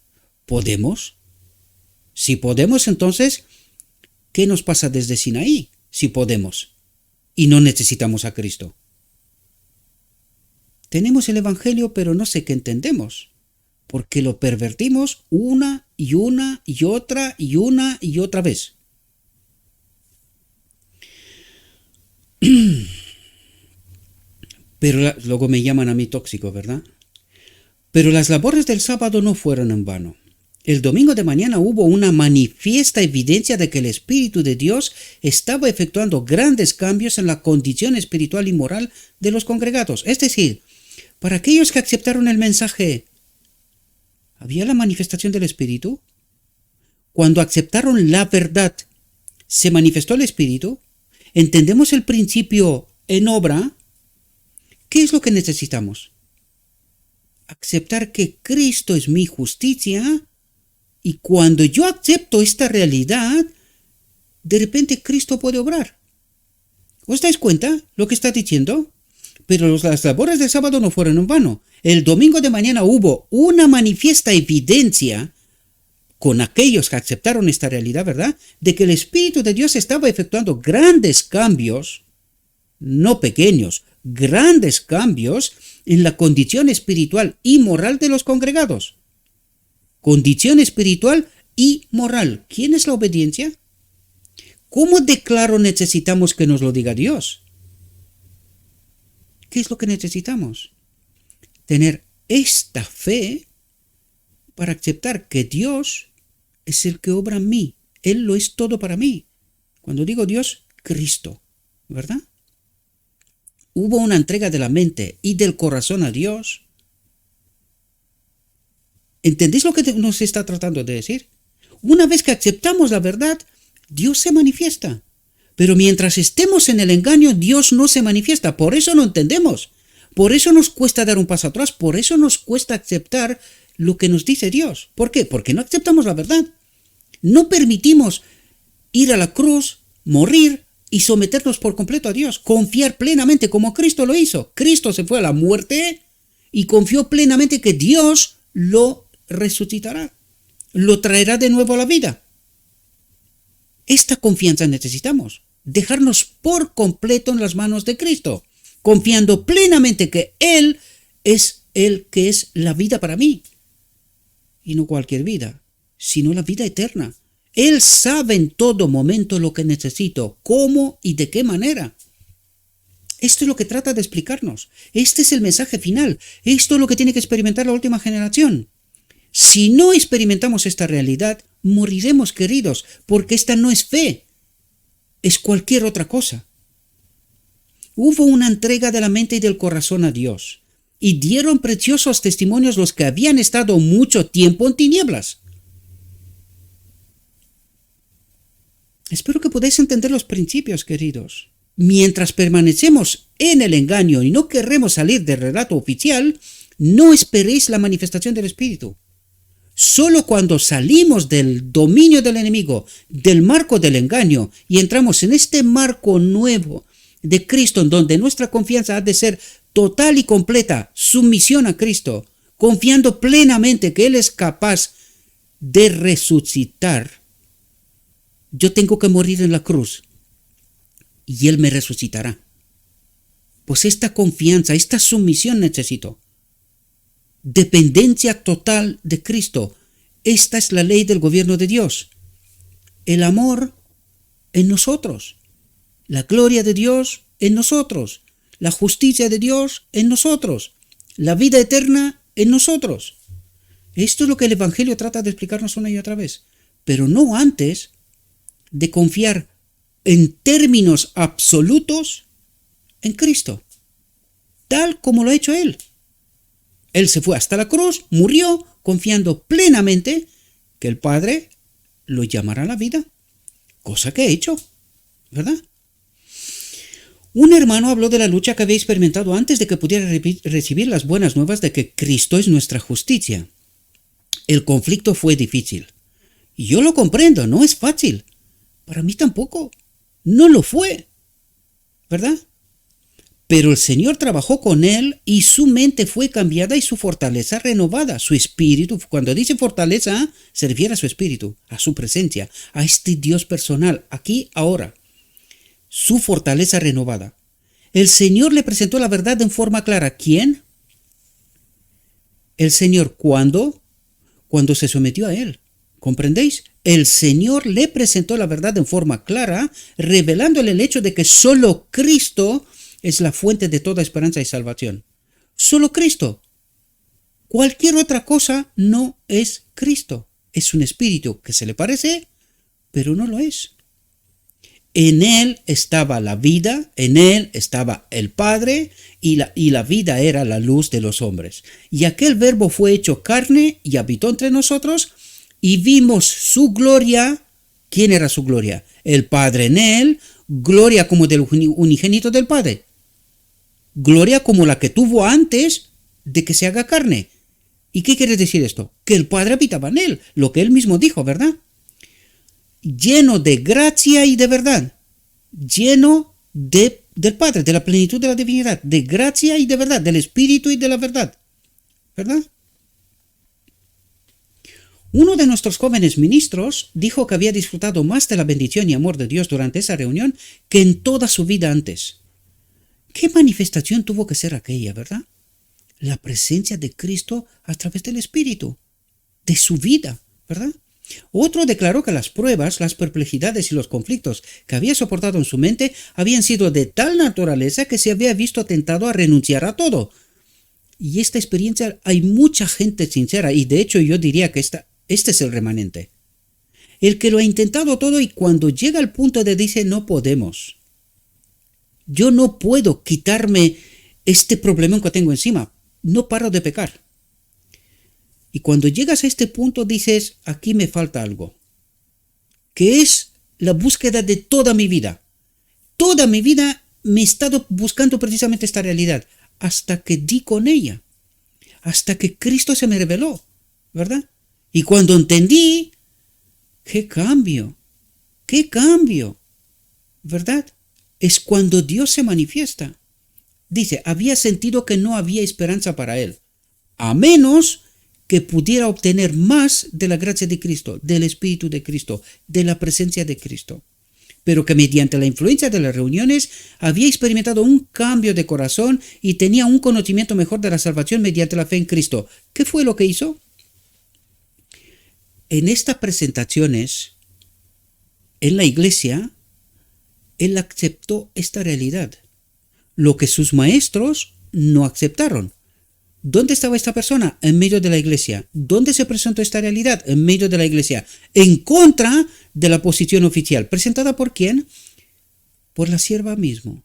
Speaker 1: ¿Podemos? Si podemos, entonces, ¿qué nos pasa desde Sinaí? Si podemos y no necesitamos a Cristo. Tenemos el Evangelio, pero no sé qué entendemos, porque lo pervertimos una y otra vez. Pero luego me llaman a mí tóxico, ¿verdad? Pero las labores del sábado no fueron en vano. El domingo de mañana hubo una manifiesta evidencia de que el Espíritu de Dios estaba efectuando grandes cambios en la condición espiritual y moral de los congregados. Es decir, para aquellos que aceptaron el mensaje, ¿había la manifestación del Espíritu? Cuando aceptaron la verdad, ¿se manifestó el Espíritu? ¿Entendemos el principio en obra? ¿Qué es lo que necesitamos? Aceptar que Cristo es mi justicia, y cuando yo acepto esta realidad, de repente Cristo puede obrar. ¿Os dais cuenta lo que está diciendo? Pero las labores del sábado no fueron en vano. El domingo de mañana hubo una manifiesta evidencia con aquellos que aceptaron esta realidad, ¿verdad?, de que el Espíritu de Dios estaba efectuando grandes cambios, no pequeños, grandes cambios en la condición espiritual y moral de los congregados. Condición espiritual y moral. ¿Quién es la obediencia? ¿Cómo de claro necesitamos que nos lo diga Dios? ¿Qué es lo que necesitamos? Tener esta fe para aceptar que Dios es el que obra en mí. Él lo es todo para mí. Cuando digo Dios, Cristo, ¿verdad? Hubo una entrega de la mente y del corazón a Dios. ¿Entendéis lo que nos está tratando de decir? Una vez que aceptamos la verdad, Dios se manifiesta. Pero mientras estemos en el engaño, Dios no se manifiesta. Por eso no entendemos. Por eso nos cuesta dar un paso atrás. Por eso nos cuesta aceptar lo que nos dice Dios. ¿Por qué? Porque no aceptamos la verdad. No permitimos ir a la cruz, morir y someternos por completo a Dios. Confiar plenamente como Cristo lo hizo. Cristo se fue a la muerte y confió plenamente que Dios lo resucitará. Lo traerá de nuevo a la vida. Esta confianza necesitamos. Dejarnos por completo en las manos de Cristo. Confiando plenamente que Él es el que es la vida para mí. Y no cualquier vida, sino la vida eterna. Él sabe en todo momento lo que necesito, cómo y de qué manera. Esto es lo que trata de explicarnos. Este es el mensaje final. Esto es lo que tiene que experimentar la última generación. Si no experimentamos esta realidad, moriremos, queridos, porque esta no es fe, es cualquier otra cosa. Hubo una entrega de la mente y del corazón a Dios, y dieron preciosos testimonios los que habían estado mucho tiempo en tinieblas. Espero que podáis entender los principios, queridos. Mientras permanecemos en el engaño y no queremos salir del relato oficial, no esperéis la manifestación del Espíritu. Solo cuando salimos del dominio del enemigo, del marco del engaño, y entramos en este marco nuevo de Cristo, en donde nuestra confianza ha de ser total y completa, sumisión a Cristo, confiando plenamente que Él es capaz de resucitar. Yo tengo que morir en la cruz y Él me resucitará. Pues esta confianza, esta sumisión necesito. Dependencia total de Cristo. Esta es la ley del gobierno de Dios. El amor en nosotros. La gloria de Dios en nosotros. La justicia de Dios en nosotros. La vida eterna en nosotros. Esto es lo que el Evangelio trata de explicarnos una y otra vez. Pero no antes de confiar en términos absolutos en Cristo. Tal como lo ha hecho Él. Él se fue hasta la cruz, murió, confiando plenamente que el Padre lo llamará a la vida. Cosa que ha hecho, ¿verdad? Un hermano habló de la lucha que había experimentado antes de que pudiera recibir las buenas nuevas de que Cristo es nuestra justicia. El conflicto fue difícil. Y yo lo comprendo, no es fácil. Para mí tampoco. No lo fue, ¿verdad? Pero el Señor trabajó con él y su mente fue cambiada y su fortaleza renovada. Su espíritu, cuando dice fortaleza, se refiere a su espíritu, a su presencia, a este Dios personal, aquí, ahora. Su fortaleza renovada. El Señor le presentó la verdad en forma clara. ¿Quién? El Señor, ¿cuándo? Cuando se sometió a él. ¿Comprendéis? El Señor le presentó la verdad en forma clara, revelándole el hecho de que solo Cristo es la fuente de toda esperanza y salvación. Solo Cristo. Cualquier otra cosa no es Cristo. Es un espíritu que se le parece, pero no lo es. En Él estaba la vida, en Él estaba el Padre, y la vida era la luz de los hombres. Y aquel verbo fue hecho carne y habitó entre nosotros, y vimos su gloria. ¿Quién era su gloria? El Padre en Él, gloria como del unigénito del Padre. Gloria como la que tuvo antes de que se haga carne. ¿Y qué quiere decir esto? Que el Padre habitaba en Él, lo que Él mismo dijo, ¿verdad? Lleno de gracia y de verdad. Lleno del Padre, de la plenitud de la divinidad, de gracia y de verdad, del Espíritu y de la verdad. ¿Verdad? Uno de nuestros jóvenes ministros dijo que había disfrutado más de la bendición y amor de Dios durante esa reunión que en toda su vida antes. ¿Qué manifestación tuvo que ser aquella, verdad? La presencia de Cristo a través del Espíritu, de su vida, ¿verdad? Otro declaró que las pruebas, las perplejidades y los conflictos que había soportado en su mente habían sido de tal naturaleza que se había visto tentado a renunciar a todo. Y esta experiencia hay mucha gente sincera, y de hecho yo diría que este es el remanente. El que lo ha intentado todo y cuando llega al punto de dice no podemos. Yo no puedo quitarme este problema que tengo encima. No paro de pecar. Y cuando llegas a este punto dices, aquí me falta algo. Que es la búsqueda de toda mi vida. Toda mi vida me he estado buscando precisamente esta realidad. Hasta que di con ella. Hasta que Cristo se me reveló. ¿Verdad? Y cuando entendí, ¡qué cambio! ¡Qué cambio! ¿Verdad? Es cuando Dios se manifiesta. Dice, había sentido que no había esperanza para él, a menos que pudiera obtener más de la gracia de Cristo, del Espíritu de Cristo, de la presencia de Cristo. Pero que mediante la influencia de las reuniones había experimentado un cambio de corazón y tenía un conocimiento mejor de la salvación mediante la fe en Cristo. ¿Qué fue lo que hizo? En estas presentaciones, en la iglesia, él aceptó esta realidad, lo que sus maestros no aceptaron. ¿Dónde estaba esta persona? En medio de la iglesia. ¿Dónde se presentó esta realidad? En medio de la iglesia. En contra de la posición oficial. ¿Presentada por quién? Por la sierva mismo.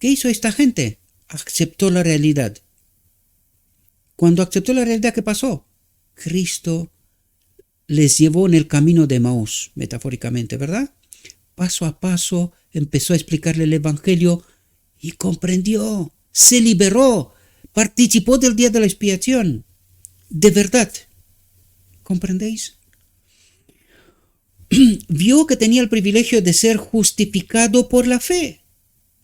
Speaker 1: ¿Qué hizo esta gente? Aceptó la realidad. Cuando aceptó la realidad, ¿qué pasó? Cristo les llevó en el camino de Emaús, metafóricamente, ¿verdad? Paso a paso empezó a explicarle el Evangelio y comprendió, se liberó, participó del día de la expiación. De verdad. ¿Comprendéis? Vio que tenía el privilegio de ser justificado por la fe.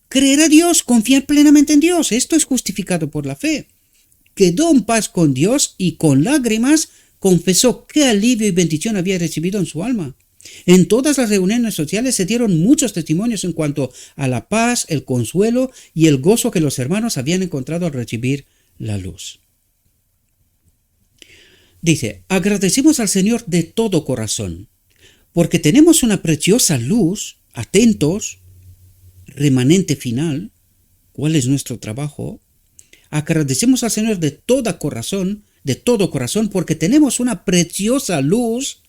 Speaker 1: Creer a Dios, confiar plenamente en Dios. Esto es justificado por la fe. Quedó en paz con Dios y con lágrimas confesó qué alivio y bendición había recibido en su alma. En todas las reuniones sociales se dieron muchos testimonios en cuanto a la paz, el consuelo y el gozo que los hermanos habían encontrado al recibir la luz. Dice, agradecemos al Señor de todo corazón, porque tenemos una preciosa luz, atentos, remanente final. ¿Cuál es nuestro trabajo? Agradecemos al Señor de todo corazón, porque tenemos una preciosa luz,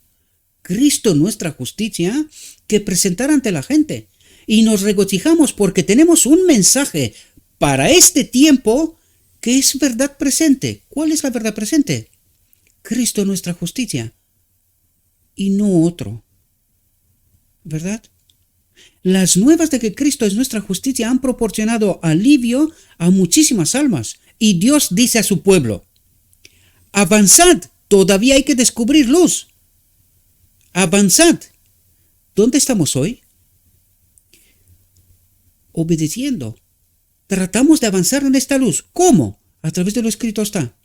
Speaker 1: Cristo nuestra justicia, que presentar ante la gente. Y nos regocijamos porque tenemos un mensaje para este tiempo que es verdad presente. ¿Cuál es la verdad presente? Cristo nuestra justicia y no otro. ¿Verdad? Las nuevas de que Cristo es nuestra justicia han proporcionado alivio a muchísimas almas. Y Dios dice a su pueblo, avanzad, todavía hay que descubrir luz. Avanzad. ¿Dónde estamos hoy? Obedeciendo. Tratamos de avanzar en esta luz. ¿Cómo? A través de lo escrito está.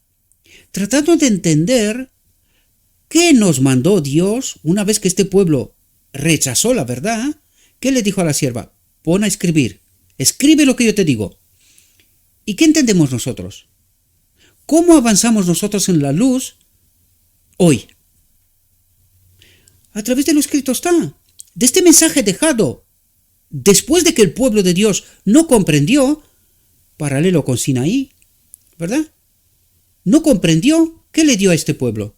Speaker 1: Tratando de entender qué nos mandó Dios una vez que este pueblo rechazó la verdad. ¿Qué le dijo a la sierva? Pon a escribir. Escribe lo que yo te digo. ¿Y qué entendemos nosotros? ¿Cómo avanzamos nosotros en la luz hoy? A través de lo escrito está. De este mensaje dejado después de que el pueblo de Dios no comprendió, paralelo con Sinaí, ¿verdad? No comprendió. ¿Qué le dio a este pueblo?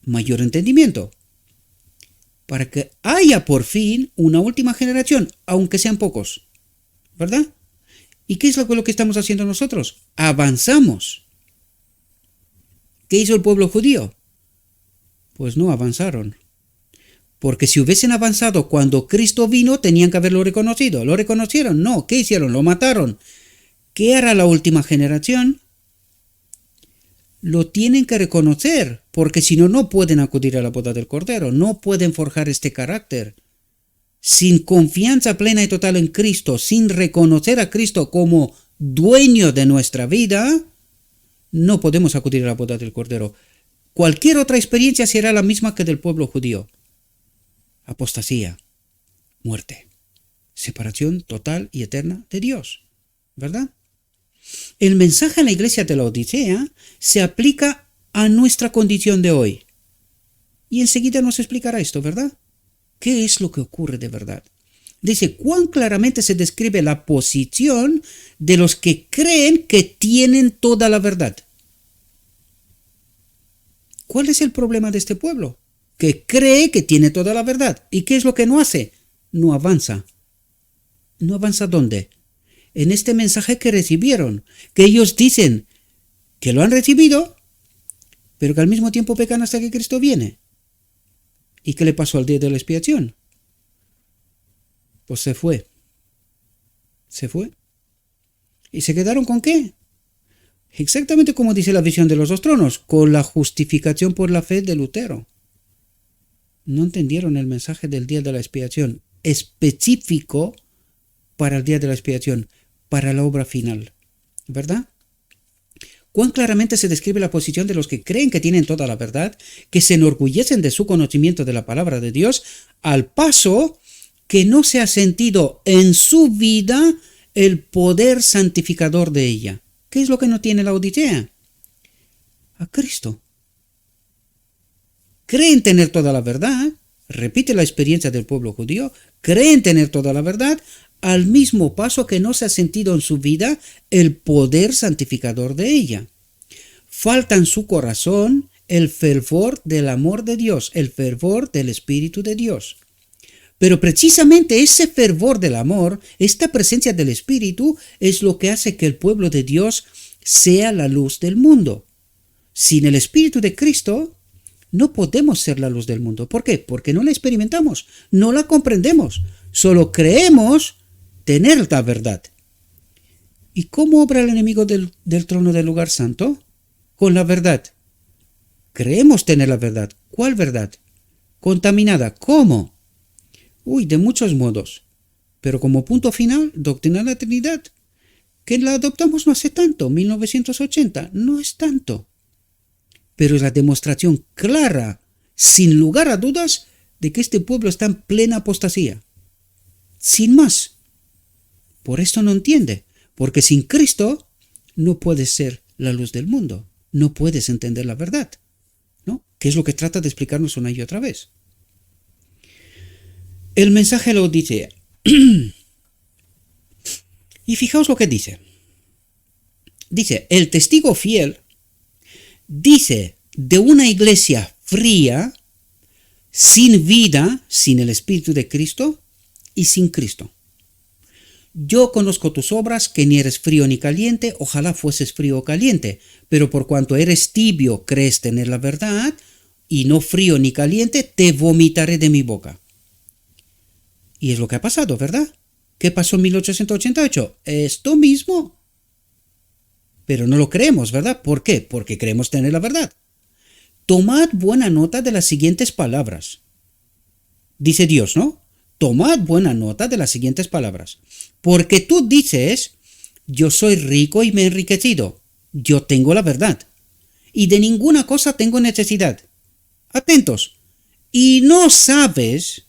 Speaker 1: Mayor entendimiento. Para que haya por fin una última generación, aunque sean pocos, ¿verdad? ¿Y qué es lo que estamos haciendo nosotros? Avanzamos. ¿Qué hizo el pueblo judío? Pues no avanzaron. Porque si hubiesen avanzado cuando Cristo vino, tenían que haberlo reconocido. ¿Lo reconocieron? No. ¿Qué hicieron? Lo mataron. ¿Qué hará la última generación? Lo tienen que reconocer, porque si no, no pueden acudir a la boda del Cordero. No pueden forjar este carácter. Sin confianza plena y total en Cristo, sin reconocer a Cristo como dueño de nuestra vida, no podemos acudir a la boda del Cordero. Cualquier otra experiencia será la misma que del pueblo judío. Apostasía, muerte, separación total y eterna de Dios, ¿verdad? El mensaje a la iglesia de la Odisea se aplica a nuestra condición de hoy. Y enseguida nos explicará esto, ¿verdad? ¿Qué es lo que ocurre de verdad? Dice, cuán claramente se describe la posición de los que creen que tienen toda la verdad. ¿Cuál es el problema de este pueblo? Que cree que tiene toda la verdad. ¿Y qué es lo que no hace? No avanza. ¿No avanza dónde? En este mensaje que recibieron, que ellos dicen que lo han recibido, pero que al mismo tiempo pecan hasta que Cristo viene. ¿Y qué le pasó al día de la expiación? Pues se fue. Se fue. ¿Y se quedaron con qué? Exactamente como dice la visión de los dos tronos, con la justificación por la fe de Lutero. No entendieron el mensaje del día de la expiación, específico para el día de la expiación, para la obra final, ¿verdad? Cuán claramente se describe la posición de los que creen que tienen toda la verdad, que se enorgullecen de su conocimiento de la palabra de Dios, al paso que no se ha sentido en su vida el poder santificador de ella. ¿Qué es lo que no tiene la Odisea? A Cristo. Creen tener toda la verdad, repite la experiencia del pueblo judío, creen tener toda la verdad, al mismo paso que no se ha sentido en su vida el poder santificador de ella. Falta en su corazón el fervor del amor de Dios, el fervor del Espíritu de Dios. Pero precisamente ese fervor del amor, esta presencia del Espíritu, es lo que hace que el pueblo de Dios sea la luz del mundo. Sin el Espíritu de Cristo, no podemos ser la luz del mundo. ¿Por qué? Porque no la experimentamos, no la comprendemos, solo creemos tener la verdad. ¿Y cómo obra el enemigo del trono del lugar santo? Con la verdad. Creemos tener la verdad. ¿Cuál verdad? Contaminada. ¿Cómo? De muchos modos. Pero como punto final, doctrina de la Trinidad, que la adoptamos no hace tanto, 1980, no es tanto. Pero es la demostración clara, sin lugar a dudas, de que este pueblo está en plena apostasía. Sin más. Por esto no entiende, porque sin Cristo no puedes ser la luz del mundo, no puedes entender la verdad, ¿no? Que es lo que trata de explicarnos una y otra vez. El mensaje lo dice. Y fijaos lo que dice. Dice, el testigo fiel dice de una iglesia fría, sin vida, sin el Espíritu de Cristo y sin Cristo. Yo conozco tus obras, que ni eres frío ni caliente, ojalá fueses frío o caliente, pero por cuanto eres tibio, crees tener la verdad, y no frío ni caliente, te vomitaré de mi boca. Y es lo que ha pasado, ¿verdad? ¿Qué pasó en 1888? Esto mismo. Pero no lo creemos, ¿verdad? ¿Por qué? Porque creemos tener la verdad. Tomad buena nota de las siguientes palabras. Dice Dios, ¿no? Tomad buena nota de las siguientes palabras. Porque tú dices, yo soy rico y me he enriquecido. Yo tengo la verdad. Y de ninguna cosa tengo necesidad. Atentos. Y no sabes.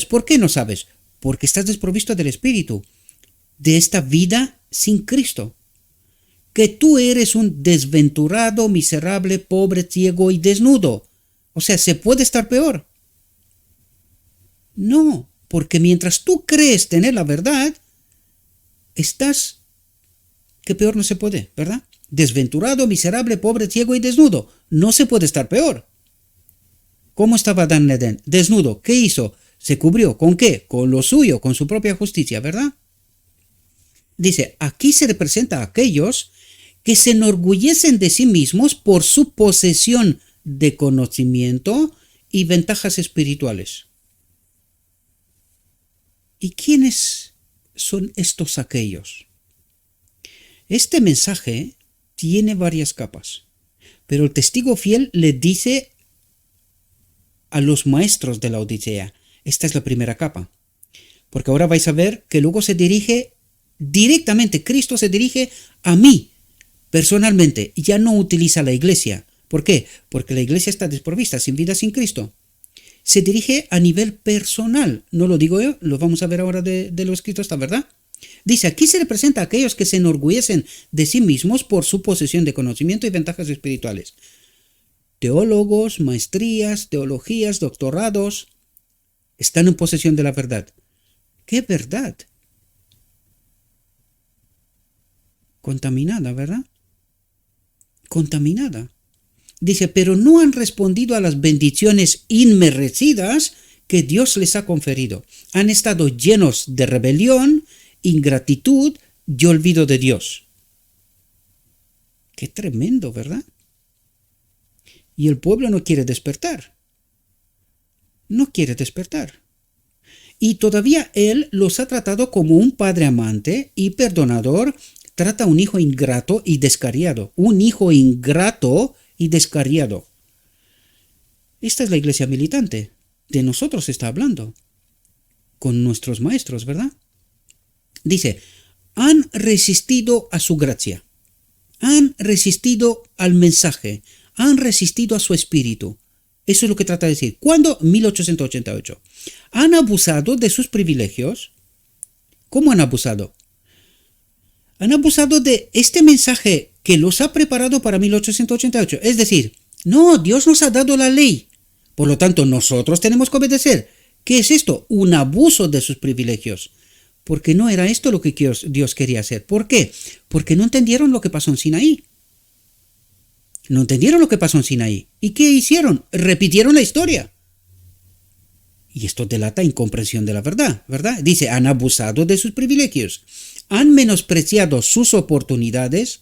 Speaker 1: ¿Por qué no sabes? Porque estás desprovisto del Espíritu, de esta vida sin Cristo. Que tú eres un desventurado, miserable, pobre, ciego y desnudo. O sea, ¿se puede estar peor? No, porque mientras tú crees tener la verdad, estás, que peor no se puede, ¿verdad? Desventurado, miserable, pobre, ciego y desnudo. No se puede estar peor. ¿Cómo estaba Adán en Edén? Desnudo. ¿Qué hizo? Se cubrió. ¿Con qué? Con lo suyo, con su propia justicia, ¿verdad? Dice, aquí se representa a aquellos que se enorgullecen de sí mismos por su posesión de conocimiento y ventajas espirituales. ¿Y quiénes son estos aquellos? Este mensaje tiene varias capas, pero el testigo fiel le dice a los maestros de la Odisea, esta es la primera capa, porque ahora vais a ver que luego se dirige directamente, Cristo se dirige a mí, personalmente, y ya no utiliza la iglesia. ¿Por qué? Porque la iglesia está desprovista, sin vida, sin Cristo. Se dirige a nivel personal, no lo digo yo, lo vamos a ver ahora de lo escrito esta verdad. Dice, aquí se representa a aquellos que se enorgullecen de sí mismos por su posesión de conocimiento y ventajas espirituales. teólogos, maestrías, teologías, doctorados, están en posesión de la verdad. ¿Qué verdad? Contaminada, ¿verdad? Contaminada. Dice, pero no han respondido a las bendiciones inmerecidas que Dios les ha conferido. Han estado llenos de rebelión, ingratitud y olvido de Dios. Qué tremendo, ¿verdad? Y el pueblo no quiere despertar. No quiere despertar. Y todavía Él los ha tratado como un padre amante y perdonador. Trata a un hijo ingrato y descarriado. Un hijo ingrato y descarriado. Esta es la iglesia militante. De nosotros está hablando. Con nuestros maestros, ¿verdad? Dice, han resistido a su gracia. Han resistido al mensaje. Han resistido a su espíritu. Eso es lo que trata de decir. ¿Cuándo? 1888. Han abusado de sus privilegios. ¿Cómo han abusado? Han abusado de este mensaje que los ha preparado para 1888. Es decir, no, Dios nos ha dado la ley. Por lo tanto, nosotros tenemos que obedecer. ¿Qué es esto? Un abuso de sus privilegios. Porque no era esto lo que Dios quería hacer. ¿Por qué? Porque no entendieron lo que pasó en Sinaí. No entendieron lo que pasó en Sinaí. ¿Y qué hicieron? Repitieron la historia. Y esto delata incomprensión de la verdad, ¿verdad? Dice, han abusado de sus privilegios. Han menospreciado sus oportunidades,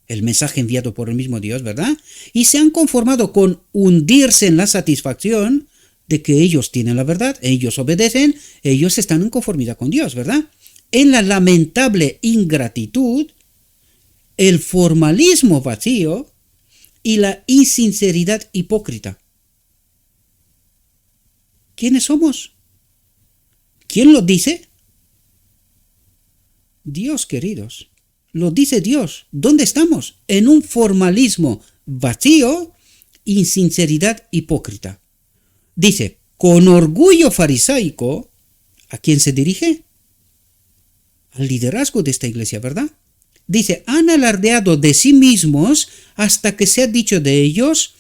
Speaker 1: el mensaje enviado por el mismo Dios, ¿verdad? Y se han conformado con hundirse en la satisfacción de que ellos tienen la verdad, ellos obedecen, ellos están en conformidad con Dios, ¿verdad? En la lamentable ingratitud, el formalismo vacío y la insinceridad hipócrita. ¿Quiénes somos? ¿Quién lo dice? Dios, queridos. Lo dice Dios. ¿Dónde estamos? En un formalismo vacío, insinceridad hipócrita. Dice, con orgullo farisaico, ¿a quién se dirige? Al liderazgo de esta iglesia, ¿verdad? Dice, han alardeado de sí mismos hasta que se ha dicho de ellos,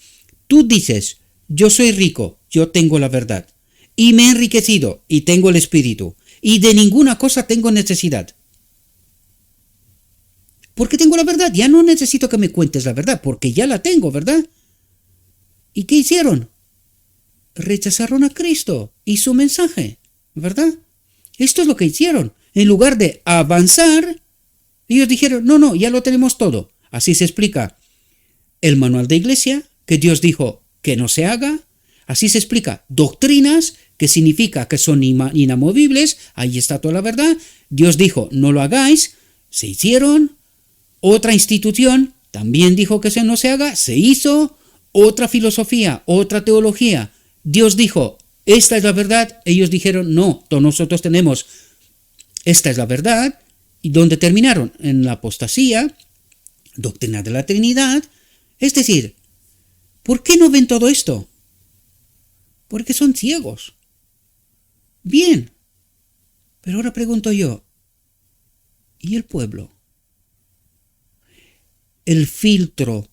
Speaker 1: tú dices, yo soy rico, yo tengo la verdad, y me he enriquecido, y tengo el espíritu, y de ninguna cosa tengo necesidad. Porque tengo la verdad, ya no necesito que me cuentes la verdad, porque ya la tengo, ¿verdad? ¿Y qué hicieron? Rechazaron a Cristo y su mensaje, ¿verdad? Esto es lo que hicieron. En lugar de avanzar, ellos dijeron, no, ya lo tenemos todo. Así se explica el manual de iglesia, que Dios dijo que no se haga. Así se explica doctrinas, que significa que son inamovibles. Ahí está toda la verdad. Dios dijo, no lo hagáis. Se hicieron. Otra institución también dijo que eso no se haga. Se hizo. Otra filosofía, otra teología. Dios dijo, esta es la verdad. Ellos dijeron, no, todos nosotros tenemos. Esta es la verdad. ¿Y dónde terminaron? En la apostasía, doctrina de la Trinidad. Es decir, ¿por qué no ven todo esto? Porque son ciegos. Bien. Pero ahora pregunto yo, ¿y el pueblo? El filtro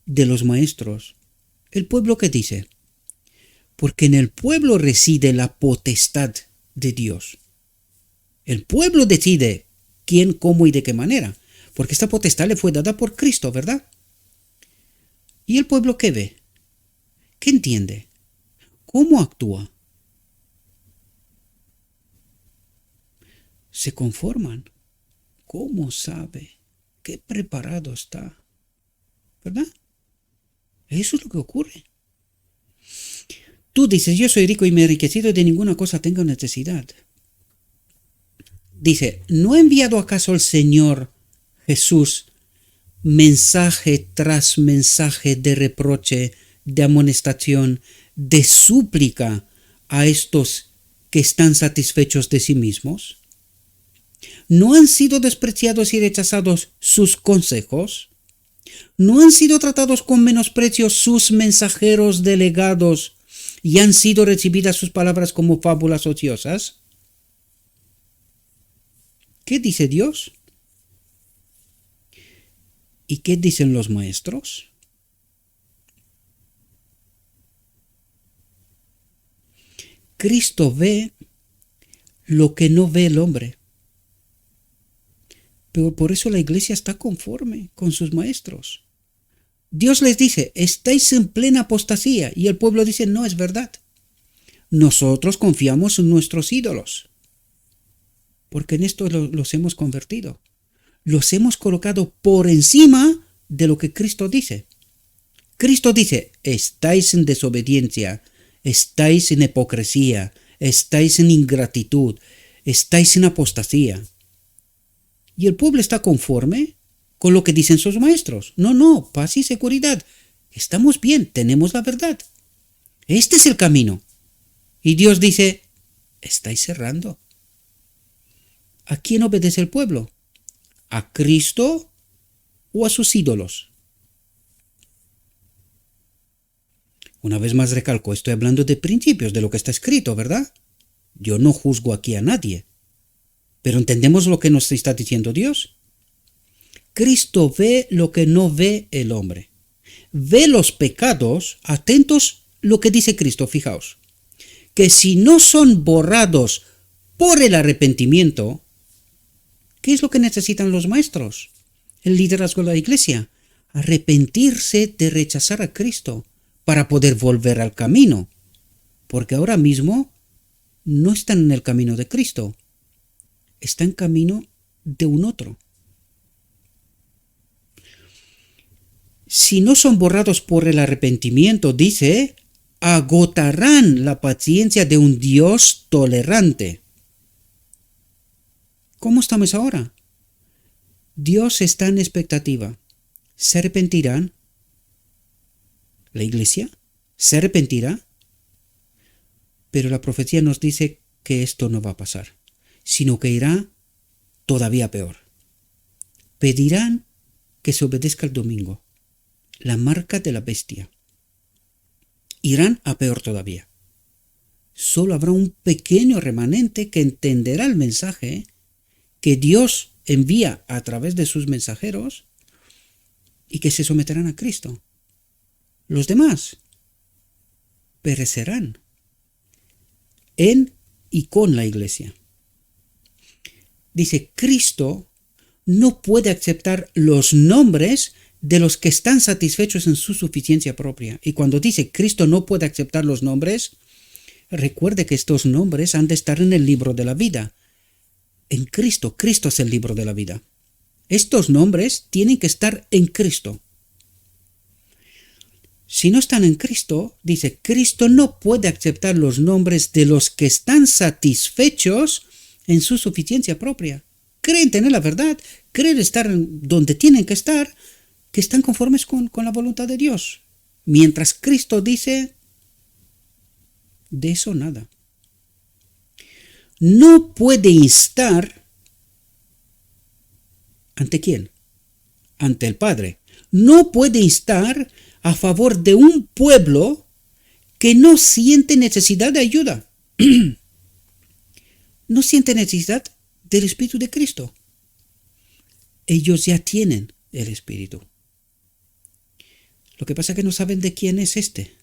Speaker 1: de los maestros. ¿El pueblo qué dice? Porque en el pueblo reside la potestad de Dios. El pueblo decide quién, cómo y de qué manera. Porque esta potestad le fue dada por Cristo, ¿verdad? ¿Y el pueblo qué ve? ¿Qué entiende? ¿Cómo actúa? Se conforman. ¿Cómo sabe? ¿Qué preparado está? ¿Verdad? Eso es lo que ocurre. Tú dices, yo soy rico y me he enriquecido y de ninguna cosa tengo necesidad. Dice, ¿no ha enviado acaso el Señor Jesús mensaje tras mensaje de reproche, de amonestación, de súplica a estos que están satisfechos de sí mismos? ¿No han sido despreciados y rechazados sus consejos? ¿No han sido tratados con menosprecio sus mensajeros delegados y han sido recibidas sus palabras como fábulas ociosas? ¿Qué dice Dios? ¿Y qué dicen los maestros? Cristo ve lo que no ve el hombre. Pero por eso la iglesia está conforme con sus maestros. Dios les dice, estáis en plena apostasía, y el pueblo dice, no es verdad. Nosotros confiamos en nuestros ídolos, porque en esto los hemos convertido. Los hemos colocado por encima de lo que Cristo dice. Cristo dice, estáis en desobediencia, estáis en hipocresía, estáis en ingratitud, estáis en apostasía. Y el pueblo está conforme con lo que dicen sus maestros. No, paz y seguridad. Estamos bien, tenemos la verdad. Este es el camino. Y Dios dice, estáis errando. ¿A quién obedece el pueblo? ¿A Cristo o a sus ídolos? Una vez más recalco, estoy hablando de principios, de lo que está escrito, ¿verdad? Yo no juzgo aquí a nadie. Pero ¿entendemos lo que nos está diciendo Dios? Cristo ve lo que no ve el hombre. Ve los pecados, atentos lo que dice Cristo, fijaos, que si no son borrados por el arrepentimiento, ¿qué es lo que necesitan los maestros? El liderazgo de la iglesia. Arrepentirse de rechazar a Cristo para poder volver al camino. Porque ahora mismo no están en el camino de Cristo. Están en camino de un otro. Si no son borrados por el arrepentimiento, dice, agotarán la paciencia de un Dios tolerante. ¿Cómo estamos ahora? Dios está en expectativa. ¿Se arrepentirán? ¿La iglesia se arrepentirá? Pero la profecía nos dice que esto no va a pasar, sino que irá todavía peor. Pedirán que se obedezca el domingo, la marca de la bestia. Irán a peor todavía. Solo habrá un pequeño remanente que entenderá el mensaje que Dios envía a través de sus mensajeros y que se someterán a Cristo. Los demás perecerán en y con la iglesia. Dice, Cristo no puede aceptar los nombres de los que están satisfechos en su suficiencia propia. Y cuando dice Cristo no puede aceptar los nombres, recuerde que estos nombres han de estar en el libro de la vida. En Cristo, Cristo es el libro de la vida. Estos nombres tienen que estar en Cristo. Si no están en Cristo, dice, Cristo no puede aceptar los nombres de los que están satisfechos en su suficiencia propia. Creen tener la verdad, creen estar donde tienen que estar, que están conformes con la voluntad de Dios. Mientras Cristo dice, de eso nada. No puede instar, ¿ante quién? Ante el Padre. No puede instar a favor de un pueblo que no siente necesidad de ayuda. No siente necesidad del Espíritu de Cristo. Ellos ya tienen el Espíritu. Lo que pasa es que no saben de quién es este,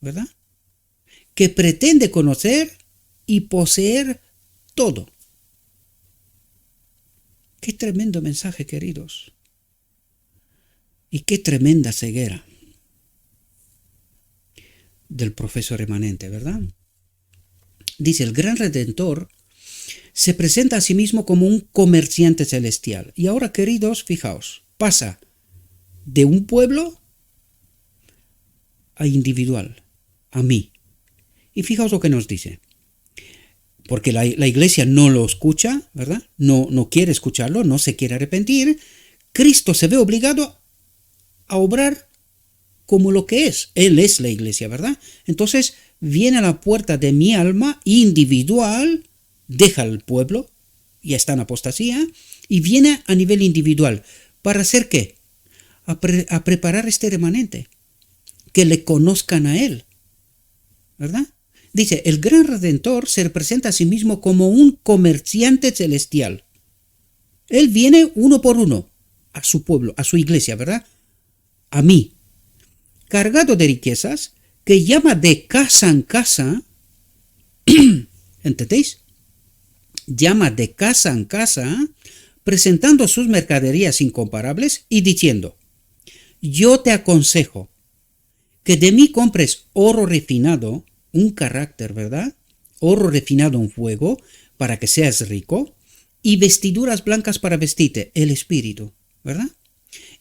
Speaker 1: ¿verdad? Que pretende conocer y poseer todo. Qué tremendo mensaje, queridos. Y qué tremenda ceguera del profeso remanente, ¿verdad? Dice, el gran Redentor se presenta a sí mismo como un comerciante celestial. Y ahora, queridos, fijaos, pasa de un pueblo a individual, a mí. Y fijaos lo que nos dice. Porque la iglesia no lo escucha, ¿verdad? No quiere escucharlo, no se quiere arrepentir. Cristo se ve obligado a obrar como lo que es. Él es la iglesia, ¿verdad? Entonces viene a la puerta de mi alma individual, deja al pueblo, ya está en apostasía, y viene a nivel individual. ¿Para hacer qué? A preparar este remanente, que le conozcan a él, ¿verdad? Dice, el gran Redentor se representa a sí mismo como un comerciante celestial. Él viene uno por uno a su pueblo, a su iglesia, ¿verdad? A mí, cargado de riquezas, que llama de casa en casa ¿Entendéis? Llama de casa en casa, presentando sus mercaderías incomparables y diciendo: yo te aconsejo que de mí compres oro refinado, un carácter, ¿verdad? Oro refinado en fuego, para que seas rico, y vestiduras blancas para vestirte, el espíritu, ¿verdad?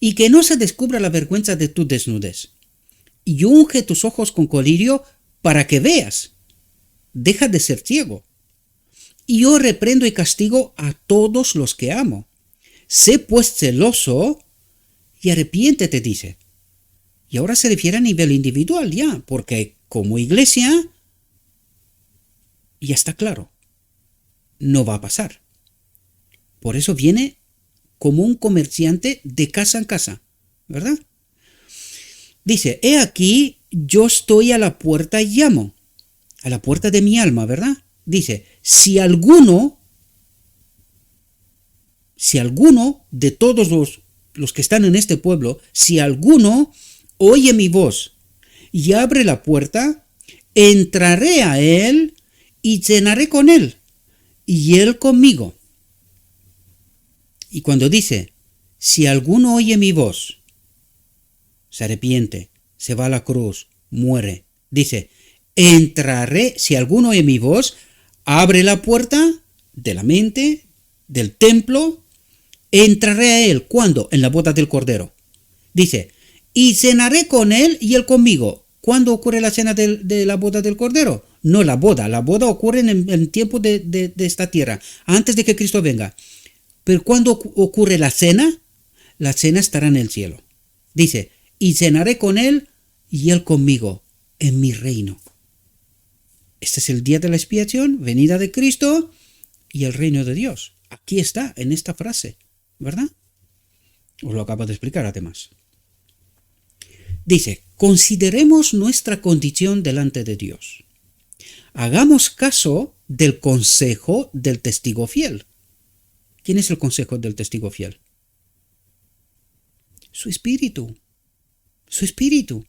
Speaker 1: Y que no se descubra la vergüenza de tu desnudez. Y unge tus ojos con colirio para que veas. Deja de ser ciego. Y yo reprendo y castigo a todos los que amo. Sé pues celoso y arrepiéntete, dice. Y ahora se refiere a nivel individual ya, porque como iglesia ya está claro, no va a pasar. Por eso viene como un comerciante de casa en casa, ¿verdad? Dice: he aquí, yo estoy a la puerta y llamo, a la puerta de mi alma, ¿verdad? Dice: si alguno de todos los que están en este pueblo, si alguno oye mi voz y abre la puerta, entraré a él y cenaré con él, y él conmigo. Y cuando dice: si alguno oye mi voz, se arrepiente, se va a la cruz, muere, dice: entraré, si alguno oye mi voz, abre la puerta de la mente, del templo, entraré a él. ¿Cuándo? En la boda del Cordero. Dice: y cenaré con él y él conmigo. ¿Cuándo ocurre la cena de la boda del Cordero? No la boda ocurre en el tiempo de esta tierra, antes de que Cristo venga. Pero ¿cuándo ocurre la cena? La cena estará en el cielo. Dice: y cenaré con él y él conmigo en mi reino. Este es el día de la expiación, venida de Cristo y el reino de Dios. Aquí está, en esta frase, ¿verdad? Os lo acabo de explicar además. Dice: consideremos nuestra condición delante de Dios. Hagamos caso del consejo del testigo fiel. ¿Quién es el consejo del testigo fiel? Su espíritu. Su espíritu.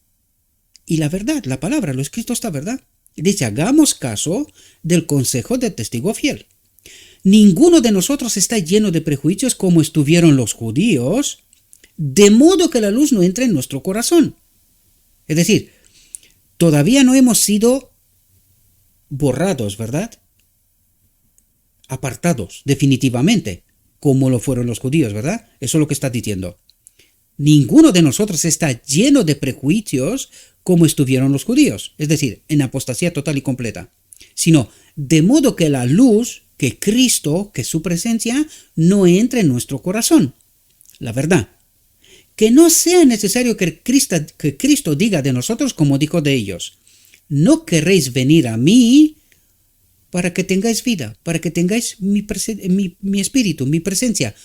Speaker 1: Y la verdad, la palabra, lo escrito está, ¿verdad? Dice: hagamos caso del consejo del testigo fiel. Ninguno de nosotros está lleno de prejuicios como estuvieron los judíos, de modo que la luz no entre en nuestro corazón. Es decir, todavía no hemos sido borrados, ¿verdad? Apartados, definitivamente, como lo fueron los judíos, ¿verdad? Eso es lo que está diciendo. Ninguno de nosotros está lleno de prejuicios como estuvieron los judíos, es decir, en apostasía total y completa, sino de modo que la luz, que Cristo, que su presencia, no entre en nuestro corazón. La verdad, que no sea necesario que Cristo diga de nosotros como dijo de ellos: no querréis venir a mí para que tengáis vida, para que tengáis mi espíritu, mi presencia,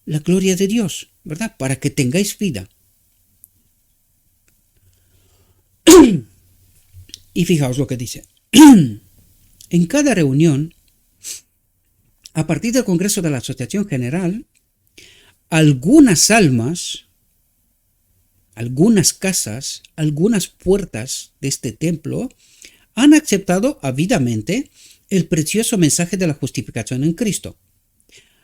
Speaker 1: la gloria de Dios, ¿verdad? Para que tengáis vida. Y fijaos lo que dice. En cada reunión, a partir del Congreso de la Asociación General, algunas almas, algunas casas, algunas puertas de este templo han aceptado ávidamente el precioso mensaje de la justificación en Cristo.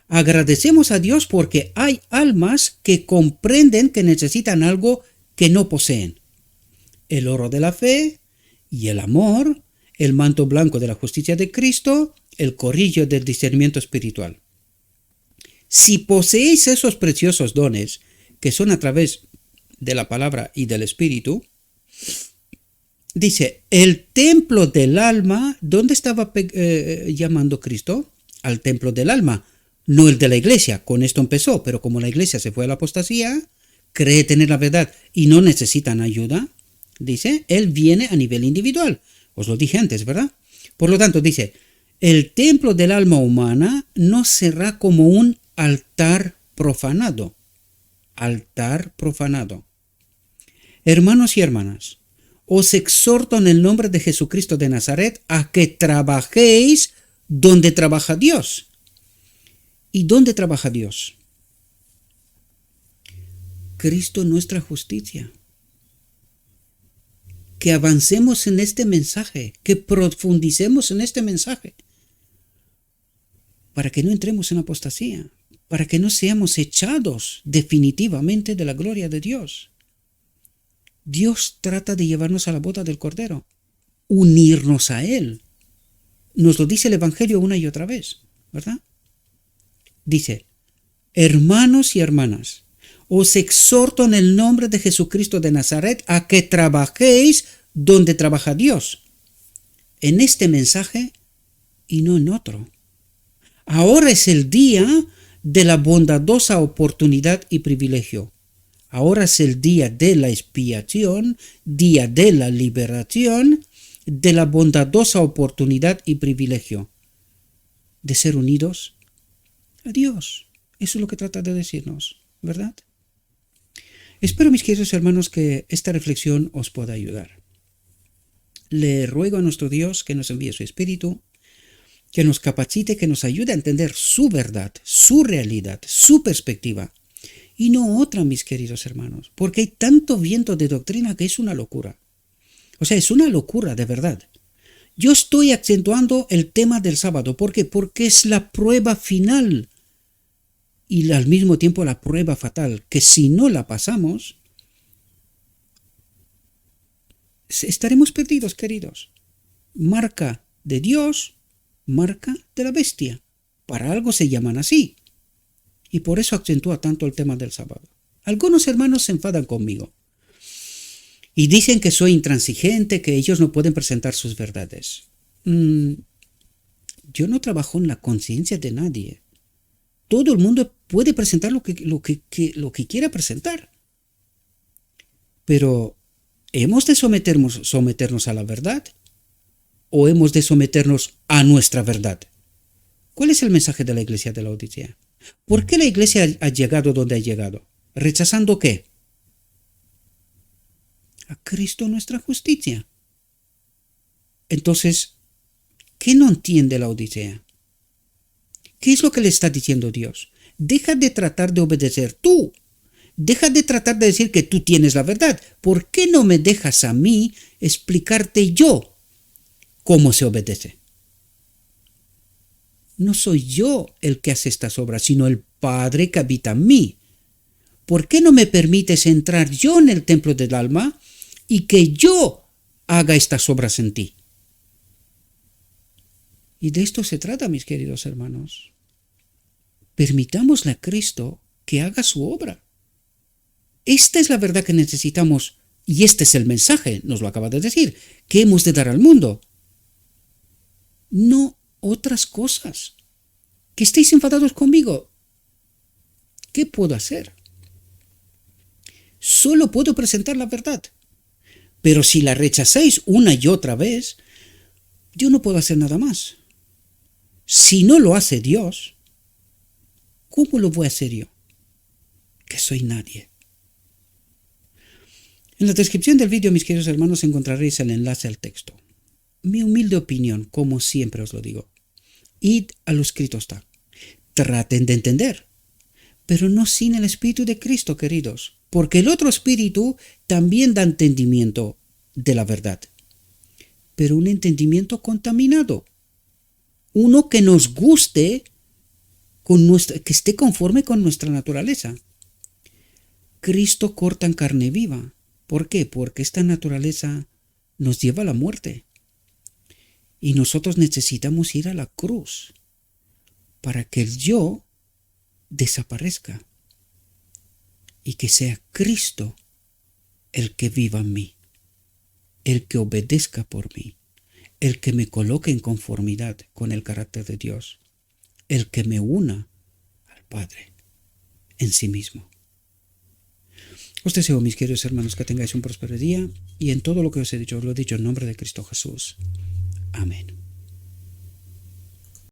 Speaker 1: Agradecemos a Dios porque hay almas que comprenden que necesitan algo que no poseen: el oro de la fe y el amor, el manto blanco de la justicia de Cristo, el corrillo del discernimiento espiritual. Si poseéis esos preciosos dones, que son a través de la palabra y del espíritu, dice: el templo del alma, ¿dónde estaba llamando Cristo? Al templo del alma, no el de la iglesia. Con esto empezó, pero como la iglesia se fue a la apostasía, cree tener la verdad y no necesitan ayuda, dice, él viene a nivel individual. Os lo dije antes, ¿verdad? Por lo tanto, dice: el templo del alma humana no será como un altar profanado. Altar profanado. Hermanos y hermanas, os exhorto en el nombre de Jesucristo de Nazaret a que trabajéis donde trabaja Dios. ¿Y dónde trabaja Dios? Cristo, nuestra justicia. que avancemos en este mensaje, que profundicemos en este mensaje, para que no entremos en apostasía, para que no seamos echados definitivamente de la gloria de Dios. Dios trata de llevarnos a la boda del Cordero, unirnos a Él. Nos lo dice el Evangelio una y otra vez, ¿verdad? Dice, hermanos y hermanas, os exhorto en el nombre de Jesucristo de Nazaret a que trabajéis donde trabaja Dios, en este mensaje y no en otro. Ahora es el día de la bondadosa oportunidad y privilegio. Ahora es el día de la expiación, día de la liberación, de la bondadosa oportunidad y privilegio de ser unidos a Dios. Eso es lo que trata de decirnos, ¿verdad? Espero, mis queridos hermanos, que esta reflexión os pueda ayudar. Le ruego a nuestro Dios que nos envíe su Espíritu, que nos capacite, que nos ayude a entender su verdad, su realidad, su perspectiva, y no otra, mis queridos hermanos, porque hay tanto viento de doctrina que es una locura. O sea, es una locura de verdad. Yo estoy acentuando el tema del sábado. ¿Por qué? Porque es la prueba final y al mismo tiempo la prueba fatal, que si no la pasamos, estaremos perdidos, queridos. Marca de Dios, marca de la bestia. Para algo se llaman así. Y por eso acentúa tanto el tema del sábado. Algunos hermanos se enfadan conmigo y dicen que soy intransigente, que ellos no pueden presentar sus verdades. Yo no trabajo en la conciencia de nadie. Todo el mundo puede presentar lo que quiera presentar. Pero, ¿hemos de someternos a la verdad? ¿O hemos de someternos a nuestra verdad? ¿Cuál es el mensaje de la iglesia de Laodicea? ¿Por qué la iglesia ha llegado donde ha llegado? ¿Rechazando qué? A Cristo nuestra justicia. Entonces, ¿qué no entiende Laodicea? ¿Qué es lo que le está diciendo Dios? Deja de tratar de obedecer tú. Deja de tratar de decir que tú tienes la verdad. ¿Por qué no me dejas a mí explicarte yo cómo se obedece? No soy yo el que hace estas obras, sino el Padre que habita en mí. ¿Por qué no me permites entrar yo en el templo del alma y que yo haga estas obras en ti? Y de esto se trata, mis queridos hermanos. Permitámosle a Cristo que haga su obra. Esta es la verdad que necesitamos y este es el mensaje, nos lo acaba de decir, que hemos de dar al mundo. No otras cosas. ¿Que estéis enfadados conmigo? ¿Qué puedo hacer? Solo puedo presentar la verdad. Pero si la rechazáis una y otra vez, yo no puedo hacer nada más. Si no lo hace Dios, ¿cómo lo voy a hacer yo? Que soy nadie. En la descripción del vídeo, mis queridos hermanos, encontraréis el enlace al texto. Mi humilde opinión, como siempre os lo digo, id a lo escrito está. Traten de entender, pero no sin el Espíritu de Cristo, queridos, porque el otro Espíritu también da entendimiento de la verdad, pero un entendimiento contaminado, uno que nos guste, que esté conforme con nuestra naturaleza. Cristo corta en carne viva. ¿Por qué? Porque esta naturaleza nos lleva a la muerte. Y nosotros necesitamos ir a la cruz para que el yo desaparezca y que sea Cristo el que viva en mí, el que obedezca por mí, el que me coloque en conformidad con el carácter de Dios, el que me una al Padre en sí mismo. Os deseo, mis queridos hermanos, que tengáis un próspero día y en todo lo que os he dicho, os lo he dicho en nombre de Cristo Jesús. Amén.